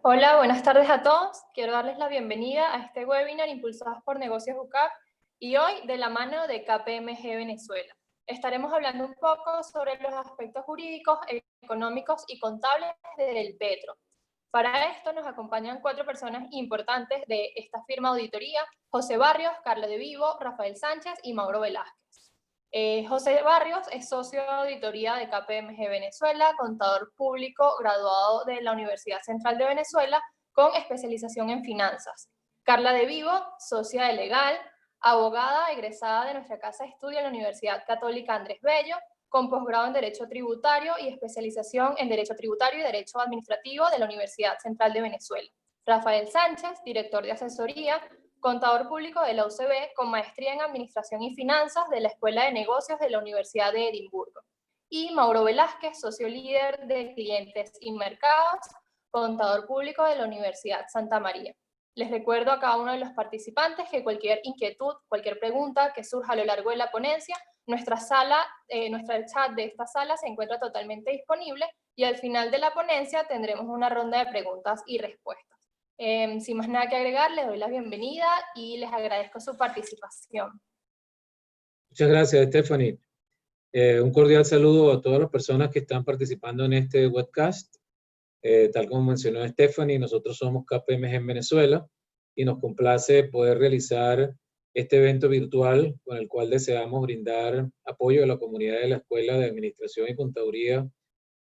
Hola, buenas tardes a todos. Quiero darles la bienvenida a este webinar impulsados por Negocios UCAP y hoy de la mano de KPMG Venezuela. Estaremos hablando un poco sobre los aspectos jurídicos, económicos y contables del Petro. Para esto nos acompañan 4 personas importantes de esta firma auditoría: José Barrios, Carla de Vivo, Rafael Sánchez y Mauro Velázquez. José Barrios es socio de auditoría de KPMG Venezuela, contador público graduado de la Universidad Central de Venezuela con especialización en finanzas. Carla de Vivo, socia de legal, abogada egresada de nuestra casa de estudio en la Universidad Católica Andrés Bello, con posgrado en Derecho Tributario y especialización en Derecho Tributario y Derecho Administrativo de la Universidad Central de Venezuela. Rafael Sánchez, director de asesoría, contador público de la UCB con maestría en Administración y Finanzas de la Escuela de Negocios de la Universidad de Edimburgo. Y Mauro Velázquez, socio líder de Clientes y Mercados, contador público de la Universidad Santa María. Les recuerdo a cada uno de los participantes que cualquier inquietud, cualquier pregunta que surja a lo largo de la ponencia, nuestra chat de esta sala se encuentra totalmente disponible y al final de la ponencia tendremos una ronda de preguntas y respuestas. Sin más nada que agregar, les doy la bienvenida y les agradezco su participación. Muchas gracias, Stephanie. Un cordial saludo a todas las personas que están participando en este webcast. Tal como mencionó Stephanie, nosotros somos KPMG en Venezuela y nos complace poder realizar este evento virtual con el cual deseamos brindar apoyo a la comunidad de la Escuela de Administración y Contaduría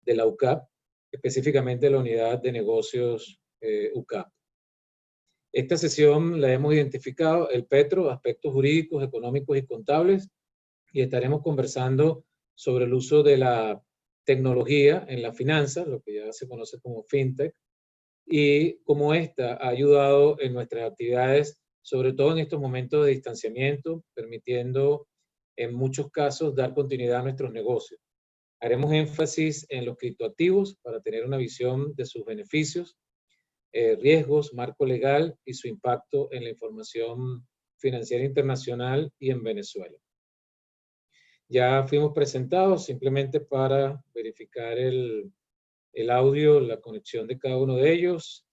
de la UCAP, específicamente la Unidad de Negocios UCAP. Esta sesión la hemos identificado el Petro, aspectos jurídicos, económicos y contables, y estaremos conversando sobre el uso de la tecnología en la finanza, lo que ya se conoce como FinTech, y cómo esta ha ayudado en nuestras actividades, sobre todo en estos momentos de distanciamiento, permitiendo en muchos casos dar continuidad a nuestros negocios. Haremos énfasis en los criptoactivos para tener una visión de sus beneficios, riesgos, marco legal y su impacto en la información financiera internacional y en Venezuela. Ya fuimos presentados simplemente para verificar el audio, la conexión de cada uno de ellos.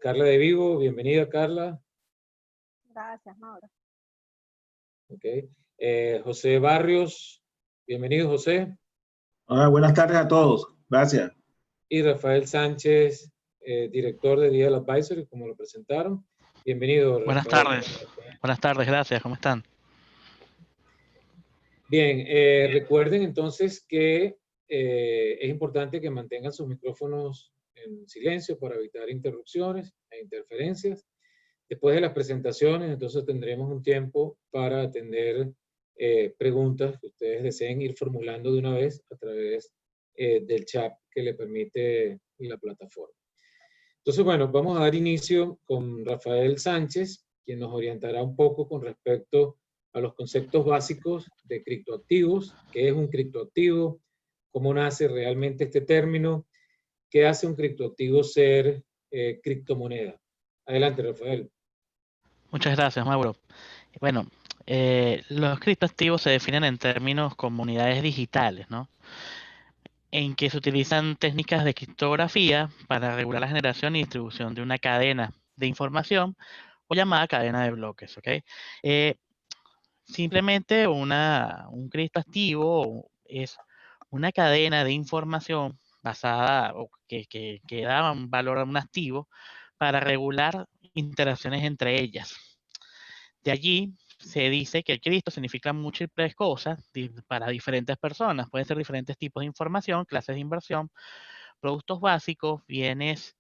Carla de Vivo, bienvenida Carla. Gracias, Mauro. Okay. José Barrios, bienvenido José. Hola, buenas tardes a todos. Gracias. Y Rafael Sánchez, director de Digital Advisory, como lo presentaron. Bienvenido, Rafael. Buenas tardes. Buenas tardes, gracias. ¿Cómo están? Bien, recuerden entonces que es importante que mantengan sus micrófonos en silencio para evitar interrupciones e interferencias. Después de las presentaciones, entonces tendremos un tiempo para atender preguntas que ustedes deseen ir formulando de una vez a través del chat que le permite la plataforma. Entonces, bueno, vamos a dar inicio con Rafael Sánchez, quien nos orientará un poco con respecto a los conceptos básicos de criptoactivos, qué es un criptoactivo, cómo nace realmente este término, qué hace un criptoactivo ser criptomoneda. Adelante, Rafael. Muchas gracias, Mauro. Bueno, los criptoactivos se definen en términos como unidades digitales, ¿no? En que se utilizan técnicas de criptografía para regular la generación y distribución de una cadena de información o llamada cadena de bloques, ¿ok? Simplemente un criptoactivo es una cadena de información basada o que da un valor a un activo para regular interacciones entre ellas. De allí se dice que el cripto significa múltiples cosas para diferentes personas. Pueden ser diferentes tipos de información, clases de inversión, productos básicos, bienes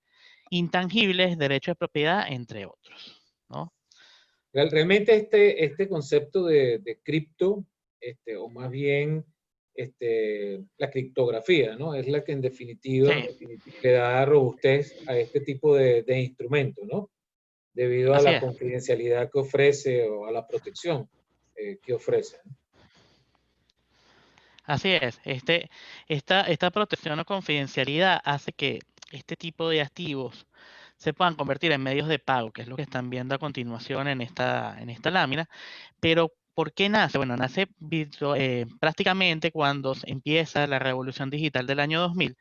intangibles, derechos de propiedad, entre otros, ¿no? Realmente este concepto de cripto, o más bien la criptografía, ¿no? Es la que en definitiva le da robustez a este tipo de instrumentos, ¿no? Debido a Así la es. confidencialidad que ofrece o a la protección que ofrece, ¿no? Así es. Esta protección o confidencialidad hace que este tipo de activos se puedan convertir en medios de pago, que es lo que están viendo a continuación en esta lámina. Pero, ¿por qué nace? Bueno, nace prácticamente cuando empieza la revolución digital del año 2000,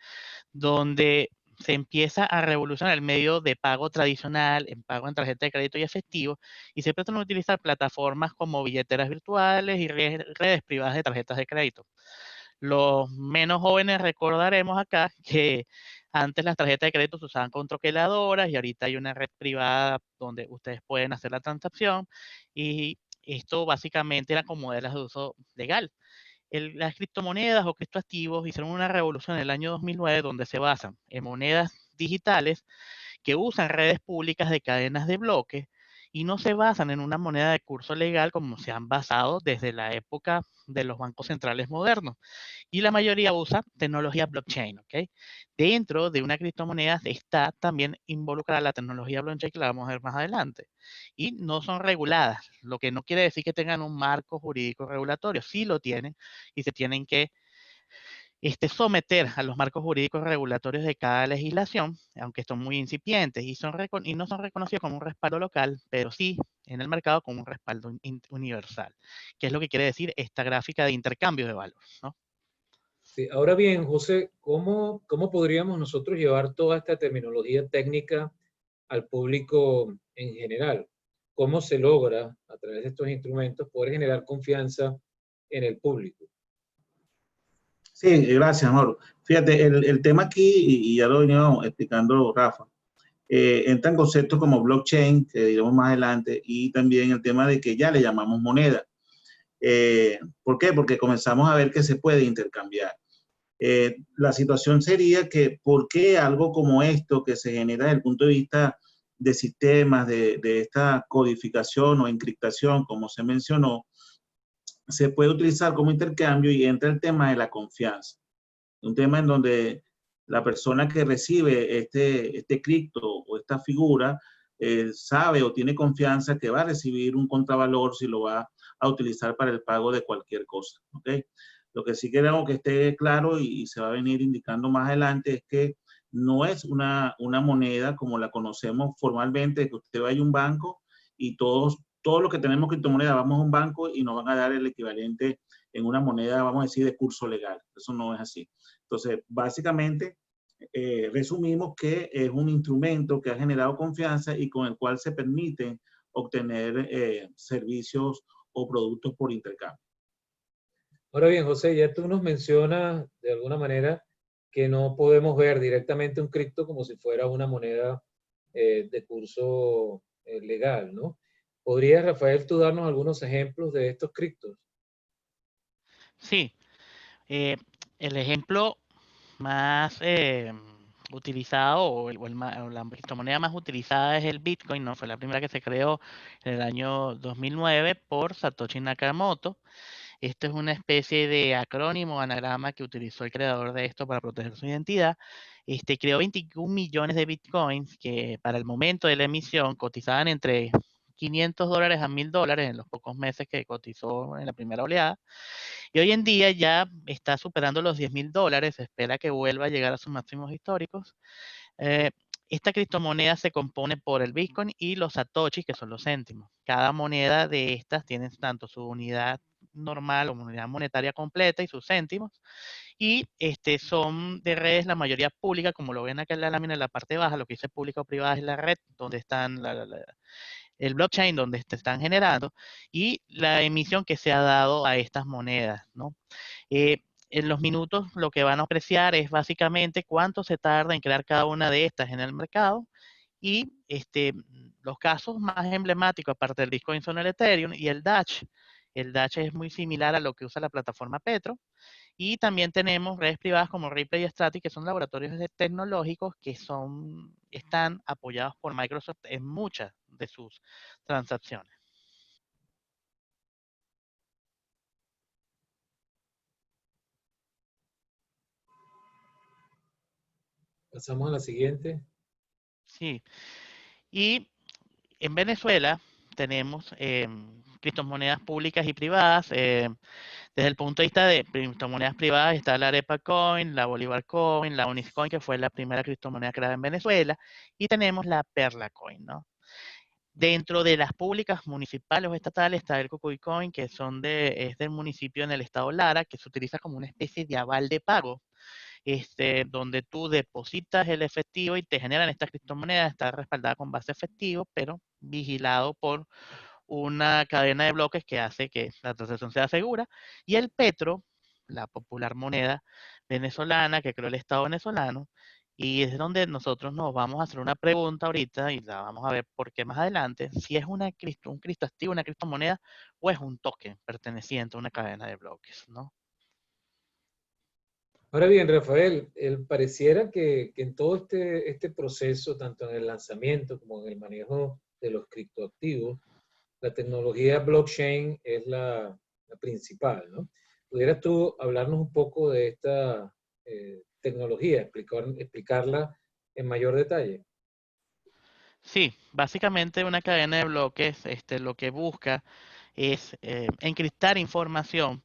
donde se empieza a revolucionar el medio de pago tradicional, en pago en tarjeta de crédito y efectivo, y se empiezan a utilizar plataformas como billeteras virtuales y redes privadas de tarjetas de crédito. Los menos jóvenes recordaremos acá que antes las tarjetas de crédito se usaban con troqueladoras y ahorita hay una red privada donde ustedes pueden hacer la transacción, y esto básicamente era con modelos de uso legal. Las criptomonedas o criptoactivos hicieron una revolución en el año 2009 donde se basan en monedas digitales que usan redes públicas de cadenas de bloques y no se basan en una moneda de curso legal como se han basado desde la época de los bancos centrales modernos. Y la mayoría usa tecnología blockchain, ¿ok? Dentro de una criptomoneda está también involucrada la tecnología blockchain, que la vamos a ver más adelante. Y no son reguladas, lo que no quiere decir que tengan un marco jurídico regulatorio. Sí lo tienen y se tienen que someter a los marcos jurídicos regulatorios de cada legislación, aunque son muy incipientes y no son reconocidos como un respaldo local, pero sí en el mercado como un respaldo universal, que es lo que quiere decir esta gráfica de intercambio de valor, ¿no? Sí, ahora bien, José, ¿cómo podríamos nosotros llevar toda esta terminología técnica al público en general? ¿Cómo se logra, a través de estos instrumentos, poder generar confianza en el público? Sí, gracias, Mauro. Fíjate, el tema aquí, y ya lo venía explicando Rafa, entran conceptos como blockchain, que diremos más adelante, y también el tema de que ya le llamamos moneda. ¿Por qué? Porque comenzamos a ver que se puede intercambiar. La situación sería que, ¿por qué algo como esto que se genera desde el punto de vista de sistemas, de esta codificación o encriptación, como se mencionó, se puede utilizar como intercambio y entra el tema de la confianza? Un tema en donde la persona que recibe este cripto o esta figura sabe o tiene confianza que va a recibir un contravalor si lo va a utilizar para el pago de cualquier cosa, ¿ok? Lo que sí queremos que esté claro y se va a venir indicando más adelante es que no es una moneda como la conocemos formalmente, que usted vaya a un banco y todos los que tenemos criptomonedas vamos a un banco y nos van a dar el equivalente en una moneda, vamos a decir, de curso legal. Eso no es así. Entonces, básicamente, resumimos que es un instrumento que ha generado confianza y con el cual se permite obtener servicios o productos por intercambio. Ahora bien, José, ya tú nos mencionas de alguna manera que no podemos ver directamente un cripto como si fuera una moneda de curso legal, ¿no? ¿Podrías, Rafael, tú darnos algunos ejemplos de estos criptos? Sí, el ejemplo más utilizado o la criptomoneda más utilizada es el Bitcoin, ¿no? Fue la primera que se creó en el año 2009 por Satoshi Nakamoto. Esto es una especie de acrónimo, anagrama que utilizó el creador de esto para proteger su identidad. Creó 21 millones de bitcoins que para el momento de la emisión cotizaban entre $500 a $1000 en los pocos meses que cotizó en la primera oleada. Y hoy en día ya está superando los $10,000. Se espera que vuelva a llegar a sus máximos históricos. Eh, esta criptomoneda se compone por el Bitcoin y los satoshis, que son los céntimos. Cada moneda de estas tiene tanto su unidad normal o unidad monetaria completa y sus céntimos. Y son de redes la mayoría pública, como lo ven acá en la lámina en la parte baja. Lo que dice pública o privada es la red donde están el blockchain donde se están generando y la emisión que se ha dado a estas monedas, ¿no? En los minutos lo que van a apreciar es básicamente cuánto se tarda en crear cada una de estas en el mercado y los casos más emblemáticos aparte del Bitcoin son el Ethereum y el Dash. El Dash es muy similar a lo que usa la plataforma Petro. Y también tenemos redes privadas como Ripley y Stratis, que son laboratorios tecnológicos que están apoyados por Microsoft en muchas de sus transacciones. Pasamos a la siguiente. Sí. Y en Venezuela tenemos criptomonedas públicas y privadas. Desde el punto de vista de criptomonedas privadas está la Arepa Coin, la Bolívar Coin, la Uniscoin, que fue la primera criptomoneda creada en Venezuela, y tenemos la Perla Coin, ¿no? Dentro de las públicas municipales o estatales está el Cocuy Coin, que es del municipio en el estado Lara, que se utiliza como una especie de aval de pago. donde tú depositas el efectivo y te generan esta criptomoneda, está respaldada con base efectivo, pero vigilado por una cadena de bloques que hace que la transacción sea segura. Y el Petro, la popular moneda venezolana que creó el Estado venezolano, y es donde nosotros nos vamos a hacer una pregunta ahorita y la vamos a ver por qué más adelante, si es un criptoactivo, una criptomoneda o es un token perteneciente a una cadena de bloques, ¿no? Ahora bien, Rafael, pareciera que en todo este proceso, tanto en el lanzamiento como en el manejo de los criptoactivos, la tecnología blockchain es la principal, ¿no? ¿Pudieras tú hablarnos un poco de esta tecnología, explicarla en mayor detalle? Sí, básicamente una cadena de bloques, lo que busca es encriptar información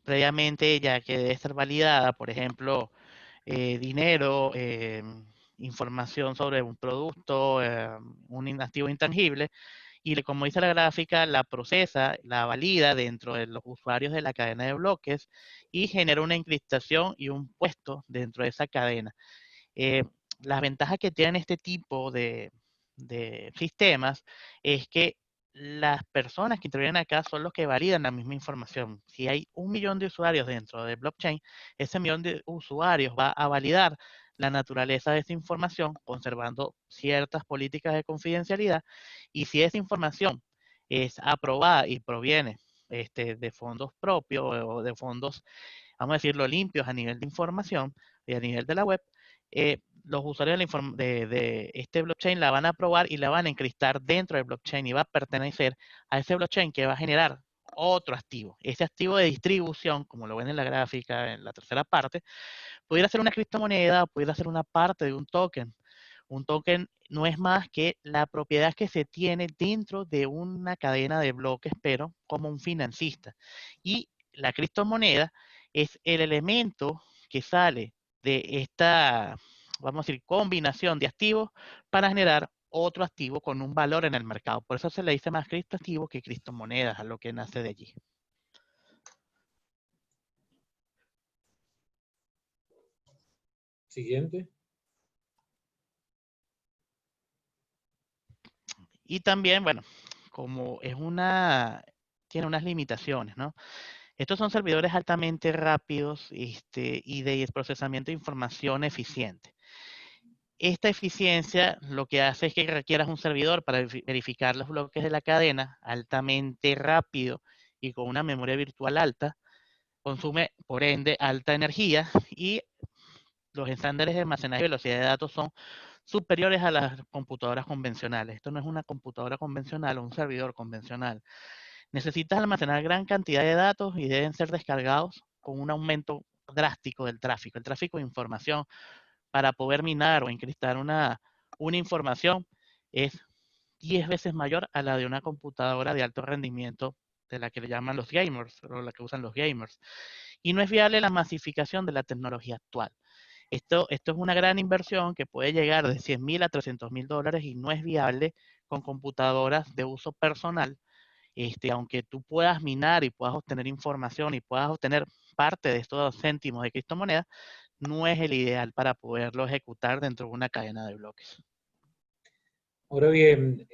previamente ya que debe ser validada, por ejemplo, dinero, información sobre un producto, un activo intangible, y como dice la gráfica, la procesa, la valida dentro de los usuarios de la cadena de bloques y genera una encriptación y un puesto dentro de esa cadena. Eh, las ventajas que tienen este tipo de sistemas es que las personas que intervienen acá son los que validan la misma información. Si hay 1 millón de usuarios dentro de blockchain, ese millón de usuarios va a validar la naturaleza de esa información, conservando ciertas políticas de confidencialidad. Y si esa información es aprobada y proviene de fondos propios o de fondos, vamos a decirlo, limpios a nivel de información y a nivel de la web, los usuarios de este blockchain la van a probar y la van a encriptar dentro del blockchain y va a pertenecer a ese blockchain que va a generar otro activo. Ese activo de distribución, como lo ven en la gráfica, en la tercera parte, pudiera ser una criptomoneda, pudiera ser una parte de un token. Un token no es más que la propiedad que se tiene dentro de una cadena de bloques, pero como un financista. Y la criptomoneda es el elemento que sale de esta, vamos a decir, combinación de activos para generar otro activo con un valor en el mercado. Por eso se le dice más criptoactivo que criptomonedas, a lo que nace de allí. Siguiente. Y también, bueno, como tiene unas limitaciones, ¿no? Estos son servidores altamente rápidos y de procesamiento de información eficiente. Esta eficiencia lo que hace es que requieras un servidor para verificar los bloques de la cadena altamente rápido y con una memoria virtual alta. Consume, por ende, alta energía y los estándares de almacenaje y velocidad de datos son superiores a las computadoras convencionales. Esto no es una computadora convencional o un servidor convencional. Necesitas almacenar gran cantidad de datos y deben ser descargados con un aumento drástico del tráfico. El tráfico de información para poder minar o encriptar una información es 10 veces mayor a la de una computadora de alto rendimiento de la que le llaman los gamers o la que usan los gamers. Y no es viable la masificación de la tecnología actual. Esto es una gran inversión que puede llegar de $100,000 a $300,000 y no es viable con computadoras de uso personal. Aunque tú puedas minar y puedas obtener información y puedas obtener parte de estos céntimos de criptomonedas, no es el ideal para poderlo ejecutar dentro de una cadena de bloques. Ahora bien,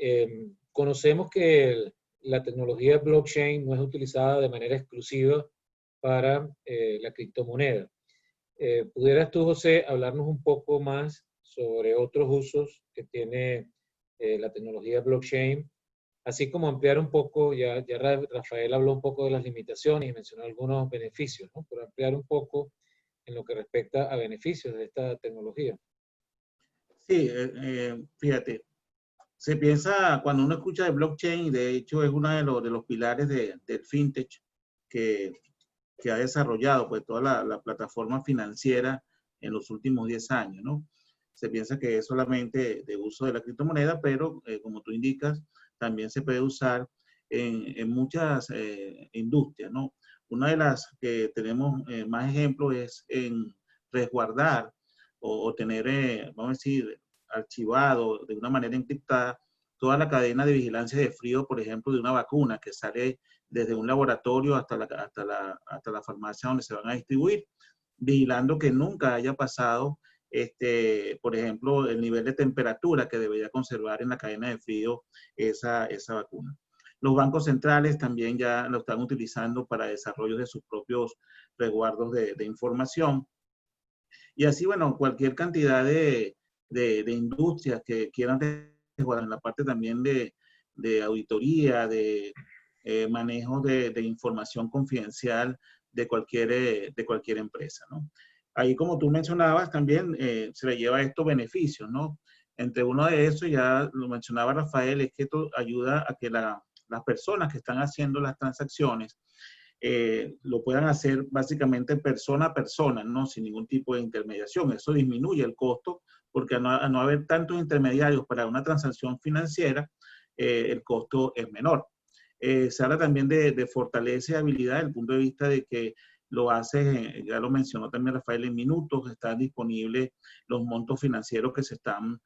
conocemos que la tecnología blockchain no es utilizada de manera exclusiva para la criptomoneda. ¿Pudieras tú, José, hablarnos un poco más sobre otros usos que tiene la tecnología blockchain? Así como ampliar un poco, ya Rafael habló un poco de las limitaciones y mencionó algunos beneficios, ¿no? Pero ampliar un poco en lo que respecta a beneficios de esta tecnología. Sí, fíjate, se piensa, cuando uno escucha de blockchain, de hecho es uno de los pilares del fintech que, que ha desarrollado pues toda la plataforma financiera en los últimos 10 años, ¿no? Se piensa que es solamente de uso de la criptomoneda, pero como tú indicas, también se puede usar en muchas industrias, ¿no? Una de las que tenemos más ejemplos es en resguardar o tener, vamos a decir, archivado de una manera encriptada toda la cadena de vigilancia de frío, por ejemplo, de una vacuna que sale desde un laboratorio hasta la farmacia donde se van a distribuir. vigilando que nunca haya pasado, por ejemplo, el nivel de temperatura que debería conservar en la cadena de frío esa vacuna. Los bancos centrales también ya lo están utilizando para desarrollo de sus propios resguardos de información. Y así, bueno, cualquier cantidad de industrias que quieran resguardar en la parte también de auditoría, de manejo de información confidencial de cualquier empresa, ¿no? Ahí, como tú mencionabas, también se le lleva estos beneficios, ¿no? Entre uno de esos, ya lo mencionaba Rafael, es que esto ayuda a que las personas que están haciendo las transacciones lo puedan hacer básicamente persona a persona, ¿no? Sin ningún tipo de intermediación. Eso disminuye el costo porque al no haber tantos intermediarios para una transacción financiera, el costo es menor. Se habla también de fortaleza y habilidad desde el punto de vista de que lo hace, ya lo mencionó también Rafael, en minutos están disponibles los montos financieros que se están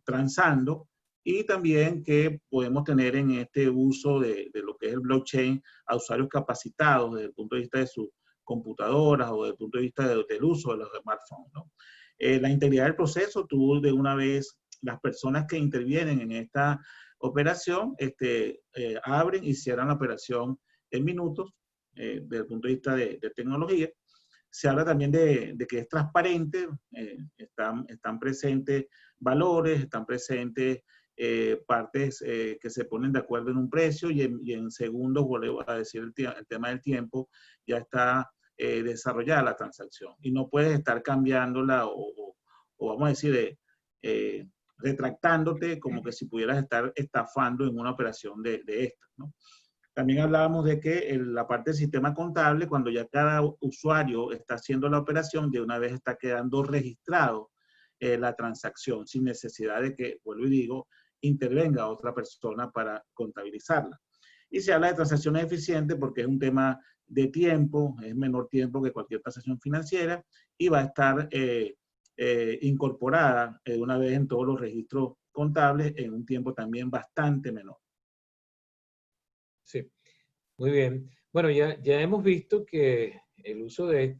transando, y también que podemos tener en este uso de lo que es el blockchain a usuarios capacitados desde el punto de vista de sus computadoras o desde el punto de vista del uso de los smartphones, ¿no? La integridad del proceso, tú de una vez, las personas que intervienen en esta operación abren y cierran la operación en minutos desde el punto de vista de tecnología. Se habla también de que es transparente, están presentes valores, están presentes partes que se ponen de acuerdo en un precio y en segundos, vuelvo a decir el tema del tiempo, ya está desarrollada la transacción. Y no puedes estar cambiándola o vamos a decir, retractándote como que si pudieras estar estafando en una operación de estas, ¿no? También hablábamos de que la parte del sistema contable, cuando ya cada usuario está haciendo la operación, de una vez está quedando registrado la transacción sin necesidad de que, vuelvo y digo, intervenga otra persona para contabilizarla. Y se habla de transacciones eficientes porque es un tema de tiempo, es menor tiempo que cualquier transacción financiera y va a estar incorporada una vez en todos los registros contables en un tiempo también bastante menor. Sí, muy bien. Bueno, ya hemos visto que el uso de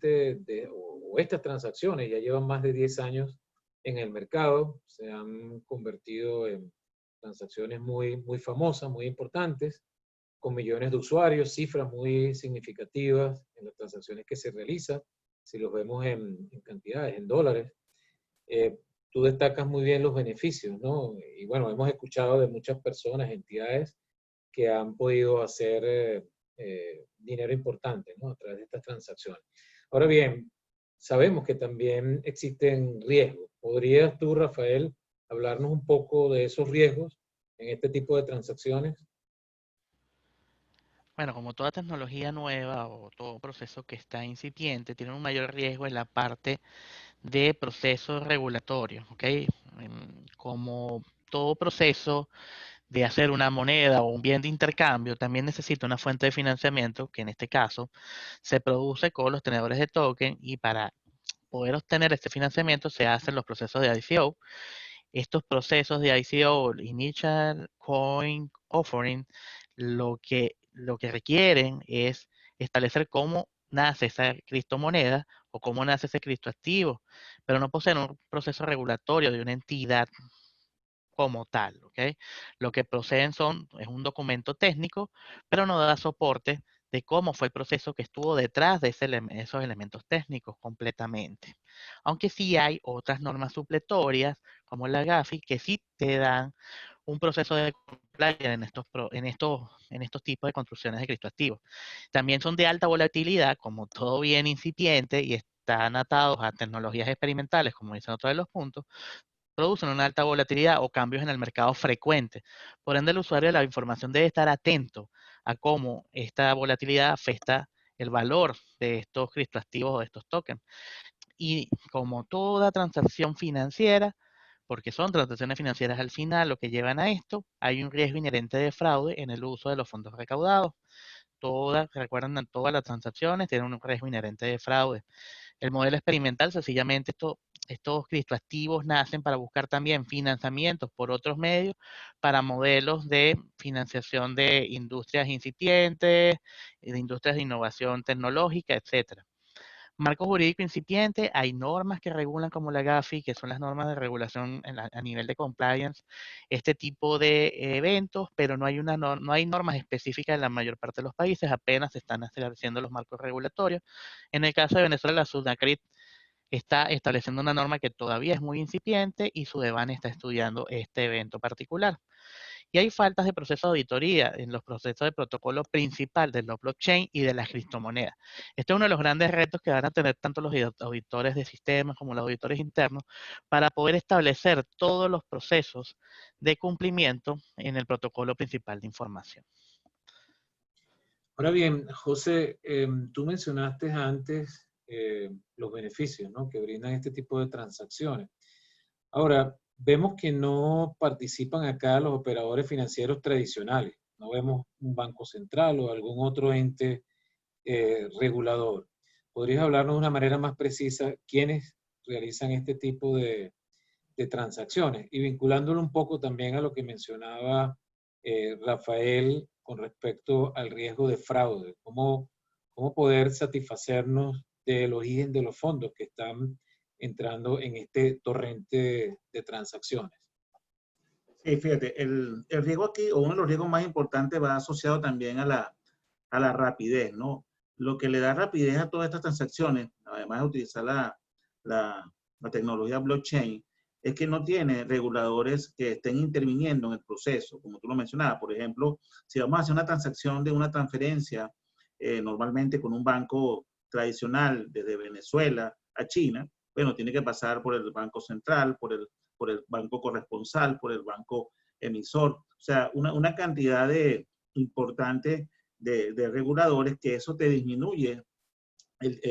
estas transacciones ya llevan más de 10 años en el mercado, se han convertido en transacciones muy, muy famosas, muy importantes, con millones de usuarios, cifras muy significativas en las transacciones que se realizan, si los vemos en cantidades, en dólares. Tú destacas muy bien los beneficios, ¿no? Y bueno, hemos escuchado de muchas personas, entidades, que han podido hacer dinero importante, ¿no? A través de estas transacciones. Ahora bien, sabemos que también existen riesgos. ¿Podrías tú, Rafael, hablarnos un poco de esos riesgos en este tipo de transacciones? Bueno, como toda tecnología nueva o todo proceso que está incipiente, tiene un mayor riesgo en la parte de procesos regulatorios, ¿ok? Como todo proceso de hacer una moneda o un bien de intercambio, también necesita una fuente de financiamiento, que en este caso se produce con los tenedores de token, y para poder obtener este financiamiento se hacen los procesos de ICO. Estos procesos de ICO, Initial Coin Offering, lo que requieren es establecer cómo nace esa criptomoneda o cómo nace ese criptoactivo, pero no poseen un proceso regulatorio de una entidad como tal, ¿ok? Lo que proceden es un documento técnico, pero no da soporte de cómo fue el proceso que estuvo detrás de esos elementos técnicos completamente. Aunque sí hay otras normas supletorias, como la GAFI, que sí te dan un proceso de compliance en estos tipos de construcciones de criptoactivos. También son de alta volatilidad, como todo bien incipiente, y están atados a tecnologías experimentales, como dicen otros de los puntos, producen una alta volatilidad o cambios en el mercado frecuentes. Por ende, el usuario de la información debe estar atento a cómo esta volatilidad afecta el valor de estos criptoactivos o de estos tokens. Y como toda transacción financiera, porque son transacciones financieras al final lo que llevan a esto, hay un riesgo inherente de fraude en el uso de los fondos recaudados. Recuerden, todas las transacciones tienen un riesgo inherente de fraude. El modelo experimental, sencillamente, estos criptoactivos nacen para buscar también financiamientos por otros medios para modelos de financiación de industrias incipientes, de industrias de innovación tecnológica, etcétera. Marco jurídico incipiente, hay normas que regulan como la GAFI, que son las normas de regulación a nivel de compliance, este tipo de eventos, pero no hay normas específicas en la mayor parte de los países, apenas se están estableciendo los marcos regulatorios. En el caso de Venezuela, la SUNACRIT está estableciendo una norma que todavía es muy incipiente y SUDEBAN está estudiando este evento particular. Y hay faltas de proceso de auditoría en los procesos de protocolo principal de los blockchain y de las criptomonedas. Este es uno de los grandes retos que van a tener tanto los auditores de sistemas como los auditores internos para poder establecer todos los procesos de cumplimiento en el protocolo principal de información. Ahora bien, José, tú mencionaste antes los beneficios, ¿no?, que brindan este tipo de transacciones. Ahora, vemos que no participan acá los operadores financieros tradicionales. No vemos un banco central o algún otro ente regulador. ¿Podrías hablarnos de una manera más precisa quiénes realizan este tipo de transacciones? Y vinculándolo un poco también a lo que mencionaba Rafael con respecto al riesgo de fraude. ¿Cómo poder satisfacernos del origen de los fondos que están entrando en este torrente de transacciones? Sí, fíjate, el riesgo aquí, o uno de los riesgos más importantes, va asociado también a la rapidez, ¿no? Lo que le da rapidez a todas estas transacciones, además de utilizar la tecnología blockchain, es que no tiene reguladores que estén interviniendo en el proceso, como tú lo mencionabas. Por ejemplo, si vamos a hacer una transacción de una transferencia, normalmente con un banco tradicional desde Venezuela a China, bueno, tiene que pasar por el Banco Central, por el banco corresponsal, por el banco emisor. O sea, una cantidad importante de reguladores que eso te disminuye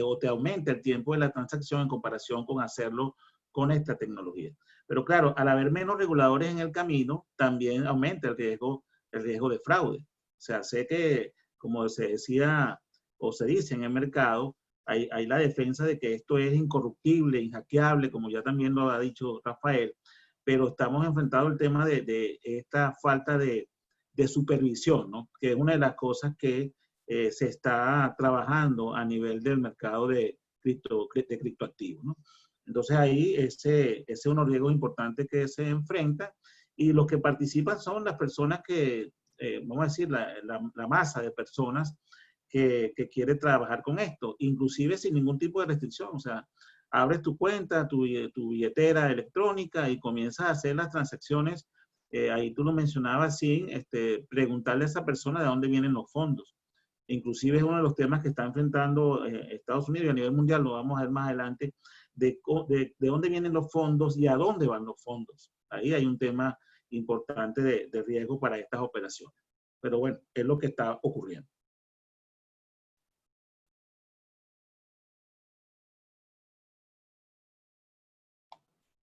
o te aumenta el tiempo de la transacción en comparación con hacerlo con esta tecnología. Pero claro, al haber menos reguladores en el camino, también aumenta el riesgo de fraude. O sea, sé que, como se decía o se dice en el mercado, hay la defensa de que esto es incorruptible, inhackeable, como ya también lo ha dicho Rafael, pero estamos enfrentados al tema de esta falta de supervisión, ¿no? Que es una de las cosas que se está trabajando a nivel del mercado de criptoactivos, ¿no? Entonces ahí ese es uno de los riesgos importantes que se enfrenta, y los que participan son las personas que, vamos a decir, la masa de personas que quiere trabajar con esto, inclusive sin ningún tipo de restricción. O sea, abres tu cuenta, tu billetera electrónica y comienzas a hacer las transacciones. Ahí tú lo mencionabas sin preguntarle a esa persona de dónde vienen los fondos. Inclusive es uno de los temas que está enfrentando Estados Unidos, y a nivel mundial lo vamos a ver más adelante, de dónde vienen los fondos y a dónde van los fondos. Ahí hay un tema importante de riesgo para estas operaciones. Pero bueno, es lo que está ocurriendo.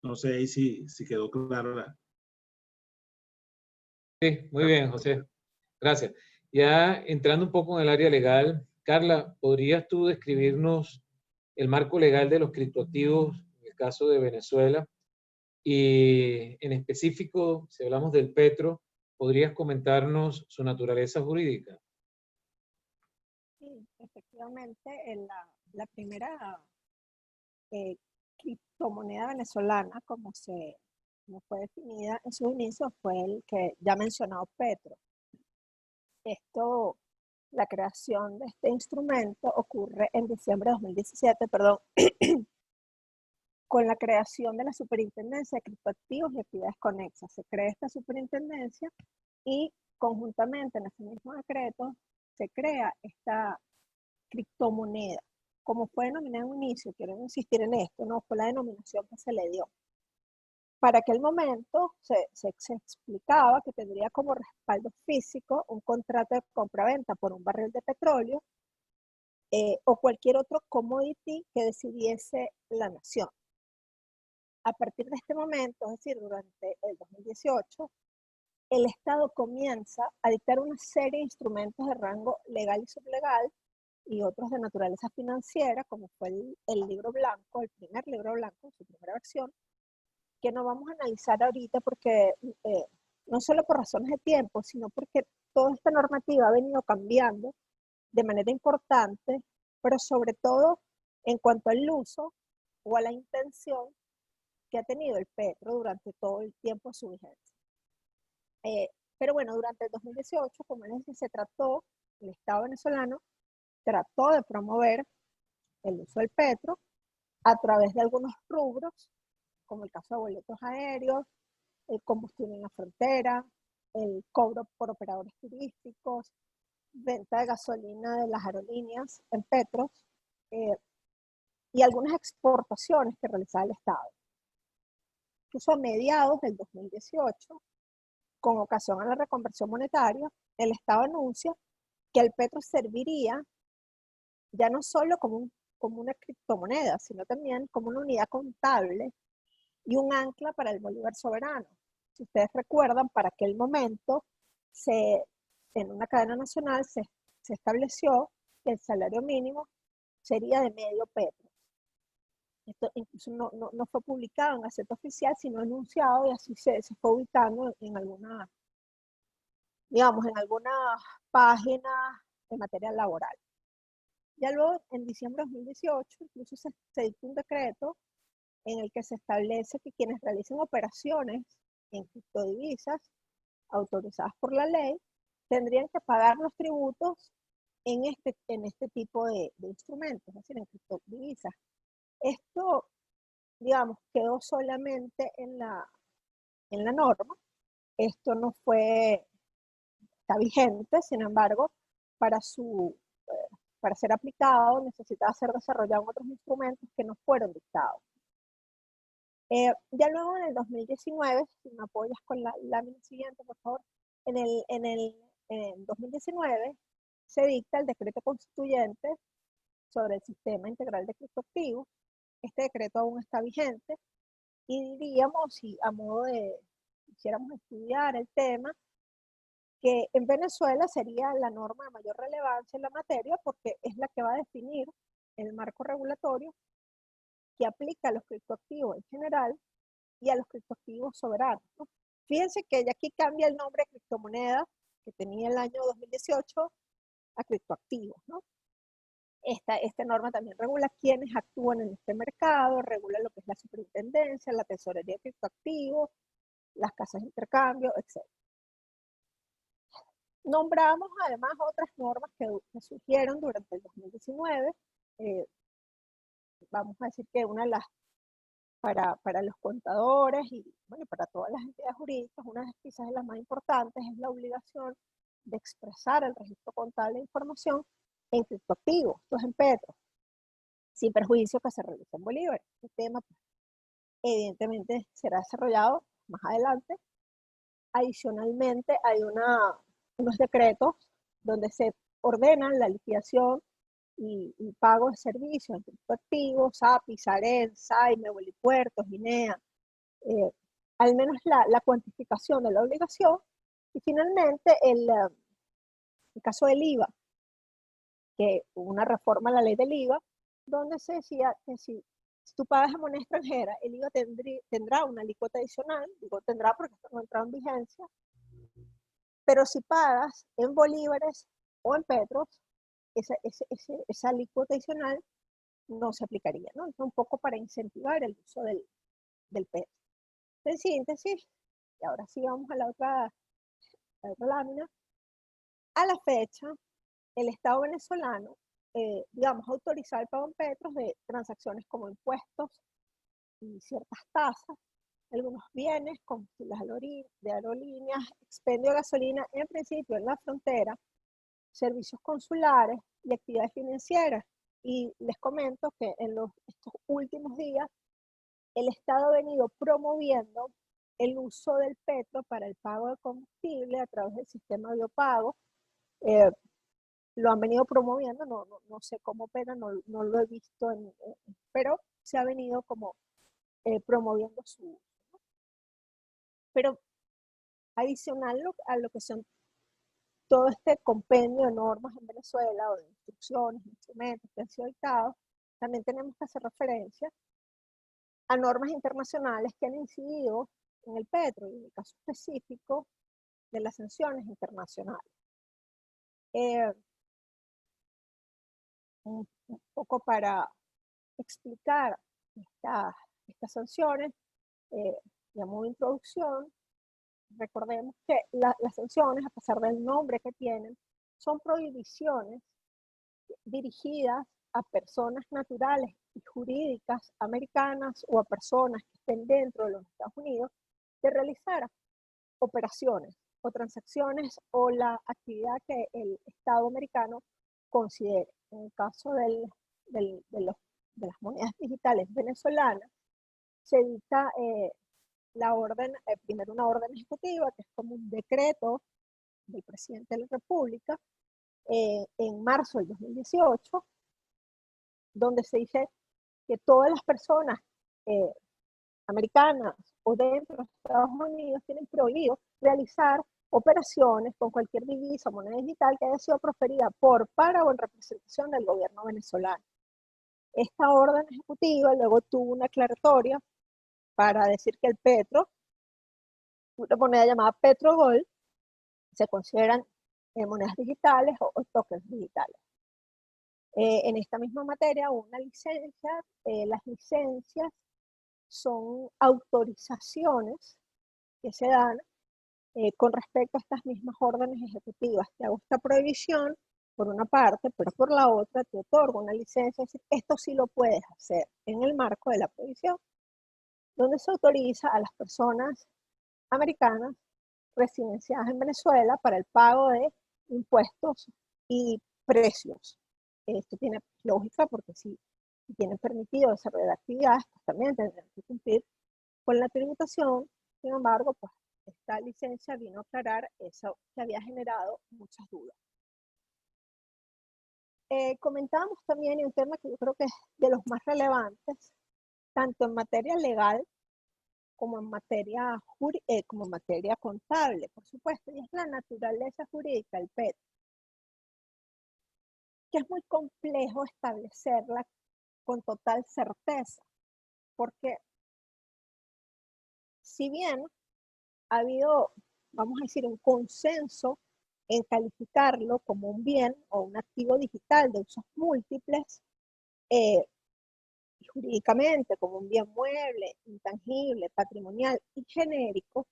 No sé ahí si quedó claro. Sí, muy bien, José. Gracias. Ya entrando un poco en el área legal, Carla, ¿podrías tú describirnos el marco legal de los criptoactivos en el caso de Venezuela? Y en específico, si hablamos del Petro, ¿podrías comentarnos su naturaleza jurídica? Sí, efectivamente, la primera criptomoneda venezolana, como fue definida en sus inicios, fue el que ya mencionado Petro. La creación de este instrumento ocurre en diciembre de 2017, perdón, con la creación de la Superintendencia de Criptoactivos y Actividades Conexas. Se crea esta superintendencia y conjuntamente en ese mismo decreto se crea esta criptomoneda. Como fue denominada en un inicio, quiero insistir en esto, no fue la denominación que se le dio. Para aquel momento se explicaba que tendría como respaldo físico un contrato de compra-venta por un barril de petróleo o cualquier otro commodity que decidiese la nación. A partir de este momento, es decir, durante el 2018, el Estado comienza a dictar una serie de instrumentos de rango legal y sublegal y otros de naturaleza financiera, como fue el libro blanco, el primer libro blanco, su primera versión, que no vamos a analizar ahorita porque no solo por razones de tiempo, sino porque toda esta normativa ha venido cambiando de manera importante, pero sobre todo en cuanto al uso o a la intención que ha tenido el petro durante todo el tiempo de su vigencia. Pero bueno, durante el 2018, como les dije, el Estado venezolano trató de promover el uso del petro a través de algunos rubros, como el caso de boletos aéreos, el combustible en la frontera, el cobro por operadores turísticos, venta de gasolina de las aerolíneas en petros, y algunas exportaciones que realizaba el Estado. Incluso a mediados del 2018, con ocasión a la reconversión monetaria, el Estado anuncia que el petro serviría ya no solo como una criptomoneda, sino también como una unidad contable y un ancla para el bolívar soberano. Si ustedes recuerdan, para aquel momento, en una cadena nacional se estableció que el salario mínimo sería de medio petro. Esto incluso no fue publicado en Gaceta Oficial, sino anunciado, y así se fue ubicando en alguna, digamos, en alguna página de material laboral. Ya luego, en diciembre de 2018, incluso se dictó un decreto en el que se establece que quienes realicen operaciones en criptodivisas autorizadas por la ley tendrían que pagar los tributos en este tipo de instrumentos, es decir, en criptodivisas. Esto, digamos, quedó solamente en la norma. Esto no está vigente, sin embargo, para ser aplicado necesitaba ser desarrollado en otros instrumentos que no fueron dictados. Ya luego en el 2019, si me apoyas con la lámina siguiente, por favor, en el 2019 se dicta el decreto constituyente sobre el sistema integral de criptoactivos. Este decreto aún está vigente y diríamos, si a modo de quisiéramos estudiar el tema, que en Venezuela sería la norma de mayor relevancia en la materia porque es la que va a definir el marco regulatorio que aplica a los criptoactivos en general y a los criptoactivos soberanos, ¿no? Fíjense que ya aquí cambia el nombre de criptomoneda que tenía el año 2018 a criptoactivos, ¿no? Esta norma también regula quiénes actúan en este mercado, regula lo que es la superintendencia, la tesorería de criptoactivos, las casas de intercambio, etc. Nombramos además otras normas que surgieron durante el 2019. Vamos a decir que una de las, para los contadores y bueno, para todas las entidades jurídicas, una de quizás de las más importantes es la obligación de expresar el registro contable de información en criptoactivos, esto es en petro, sin perjuicio que se realice en bolívares. Este tema, pues, evidentemente, será desarrollado más adelante. Adicionalmente, hay unos decretos donde se ordenan la liquidación y pago de servicios en criptoactivos, API, SAREN, SAIME, Bolipuertos, INEA, al menos la cuantificación de la obligación. Y finalmente, el caso del IVA, que hubo una reforma a la ley del IVA, donde se decía que si tú pagas en moneda extranjera, el IVA tendrá una alícuota adicional, digo tendrá porque esto no entra en vigencia, pero si pagas en bolívares o en petros, esa alícuota adicional no se aplicaría, ¿no? Entonces, un poco para incentivar el uso del petro. En síntesis, y ahora sí vamos a la otra lámina, a la fecha, el Estado venezolano, digamos, autorizar el pago en petros de transacciones como impuestos y ciertas tasas, algunos bienes, combustibles de aerolíneas, expendio de gasolina, en principio en la frontera, servicios consulares y actividades financieras. Y les comento que en estos últimos días el Estado ha venido promoviendo el uso del petro para el pago de combustible a través del sistema biopago. Lo han venido promoviendo, no sé cómo opera, no lo he visto, pero se ha venido como promoviendo su uso, ¿no? Pero adicional a lo que son todo este compendio de normas en Venezuela, o de instrucciones, instrumentos que han sido dictados, también tenemos que hacer referencia a normas internacionales que han incidido en el petro, y en el caso específico de las sanciones internacionales. Un poco para explicar estas sanciones, de modo de introducción, recordemos que las sanciones, a pesar del nombre que tienen, son prohibiciones dirigidas a personas naturales y jurídicas americanas o a personas que estén dentro de los Estados Unidos de realizar operaciones o transacciones o la actividad que el Estado americano considere. En el caso de las monedas digitales venezolanas, se dicta la orden, primero una orden ejecutiva, que es como un decreto del presidente de la República, en marzo del 2018, donde se dice que todas las personas americanas o dentro de Estados Unidos tienen prohibido realizar operaciones con cualquier divisa o moneda digital que haya sido proferida por, para o en representación del gobierno venezolano. Esta orden ejecutiva luego tuvo una aclaratoria para decir que el Petro, una moneda llamada Petro Gold, se consideran monedas digitales o tokens digitales. En esta misma materia, una licencia, las licencias son autorizaciones que se dan con respecto a estas mismas órdenes ejecutivas. Te hago esta prohibición por una parte, pero por la otra te otorgo una licencia, es decir, esto sí lo puedes hacer en el marco de la prohibición, donde se autoriza a las personas americanas residenciadas en Venezuela para el pago de impuestos y precios. Esto tiene lógica porque si tienen permitido desarrollar actividades, pues también tendrán que cumplir con la tributación. Sin embargo, pues esta licencia vino a aclarar eso que había generado muchas dudas. Comentábamos también un tema que yo creo que es de los más relevantes, tanto en materia legal como en materia contable, por supuesto, y es la naturaleza jurídica del PET, que es muy complejo establecerla con total certeza, porque si bien ha habido, vamos a decir, un consenso en calificarlo como un bien o un activo digital de usos múltiples, jurídicamente como un bien mueble, intangible, patrimonial y genérico,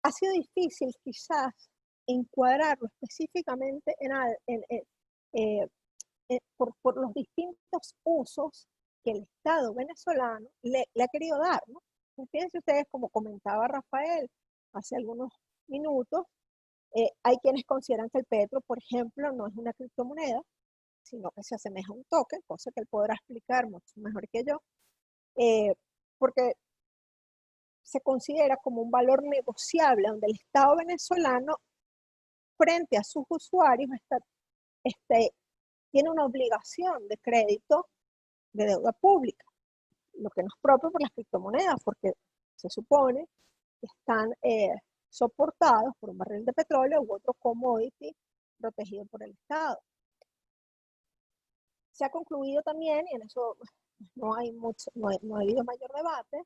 ha sido difícil quizás encuadrarlo específicamente por los distintos usos que el Estado venezolano le ha querido dar, ¿no? Fíjense ustedes, como comentaba Rafael hace algunos minutos, hay quienes consideran que el Petro, por ejemplo, no es una criptomoneda, sino que se asemeja a un token, cosa que él podrá explicar mucho mejor que yo, porque se considera como un valor negociable donde el Estado venezolano, frente a sus usuarios, tiene una obligación de crédito de deuda pública, lo que no es propio por las criptomonedas, porque se supone que están soportados por un barril de petróleo u otro commodity protegido por el Estado. Se ha concluido también, y en eso no ha habido mayor debate,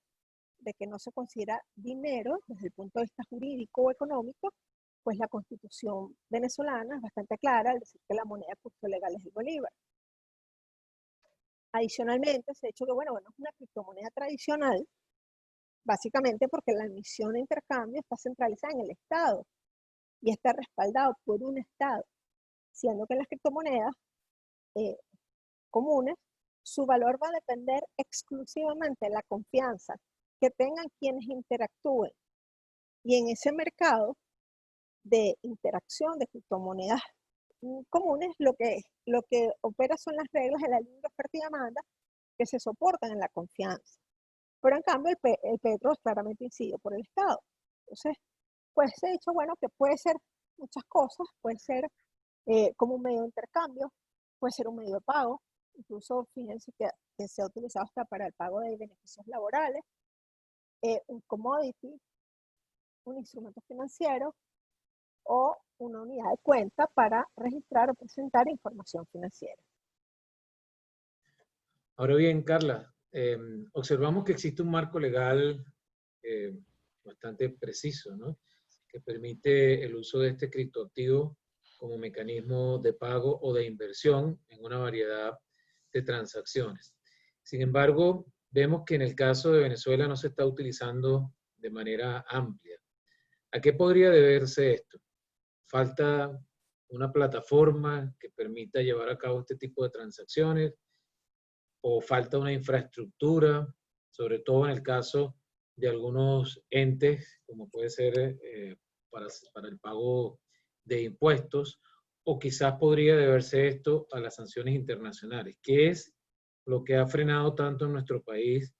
de que no se considera dinero desde el punto de vista jurídico o económico, pues la Constitución venezolana es bastante clara al decir que la moneda de curso legal es el bolívar. Adicionalmente, se ha dicho que, bueno, es una criptomoneda tradicional, básicamente porque la emisión de intercambio está centralizada en el Estado y está respaldado por un Estado, siendo que las criptomonedas comunes, su valor va a depender exclusivamente de la confianza que tengan quienes interactúen. Y en ese mercado de interacción de criptomonedas comunes, lo que opera son las reglas de la libre oferta y demanda que se soportan en la confianza. Pero en cambio el Petro es claramente incidido por el Estado. Entonces, pues se ha dicho, bueno, que puede ser muchas cosas, puede ser como un medio de intercambio, puede ser un medio de pago, incluso fíjense que se ha utilizado hasta para el pago de beneficios laborales, un commodity, un instrumento financiero o una unidad de cuenta para registrar o presentar información financiera. Ahora bien, Carla, observamos que existe un marco legal bastante preciso, ¿no?, que permite el uso de este criptoactivo como mecanismo de pago o de inversión en una variedad de transacciones. Sin embargo, vemos que en el caso de Venezuela no se está utilizando de manera amplia. ¿A qué podría deberse esto? ¿Falta una plataforma que permita llevar a cabo este tipo de transacciones? ¿O falta una infraestructura, sobre todo en el caso de algunos entes, como puede ser para el pago de impuestos? ¿O quizás podría deberse esto a las sanciones internacionales? ¿Qué es lo que ha frenado tanto en nuestro país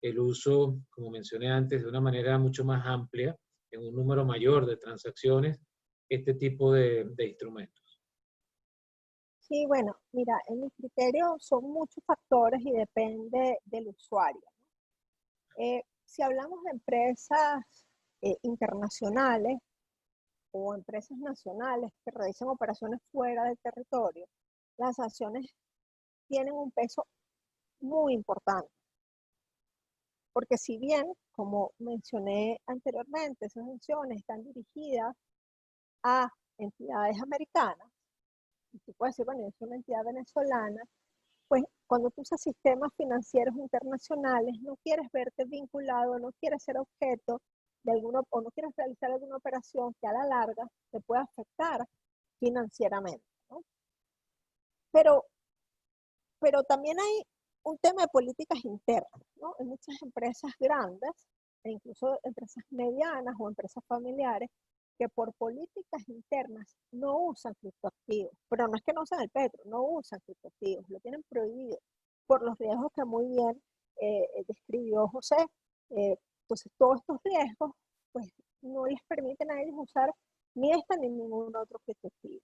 el uso, como mencioné antes, de una manera mucho más amplia, en un número mayor de transacciones, este tipo de instrumentos? Sí, bueno, mira, en mi criterio son muchos factores y depende del usuario. Si hablamos de empresas internacionales o empresas nacionales que realizan operaciones fuera del territorio, las sanciones tienen un peso muy importante. Porque si bien, como mencioné anteriormente, esas sanciones están dirigidas a entidades americanas, y tú puedes decir, bueno, yo soy una entidad venezolana, pues cuando tú usas sistemas financieros internacionales, no quieres verte vinculado, no quieres ser objeto de alguna, o no quieres realizar alguna operación que a la larga te pueda afectar financieramente, ¿no? Pero también hay un tema de políticas internas, ¿no? Hay muchas empresas grandes, e incluso empresas medianas o empresas familiares, que por políticas internas no usan criptoactivos. Pero no es que no usan el petro, no usan criptoactivos, lo tienen prohibido por los riesgos que muy bien describió José. Entonces, todos estos riesgos, pues, no les permiten a ellos usar ni esta ni ningún otro criptoactivo.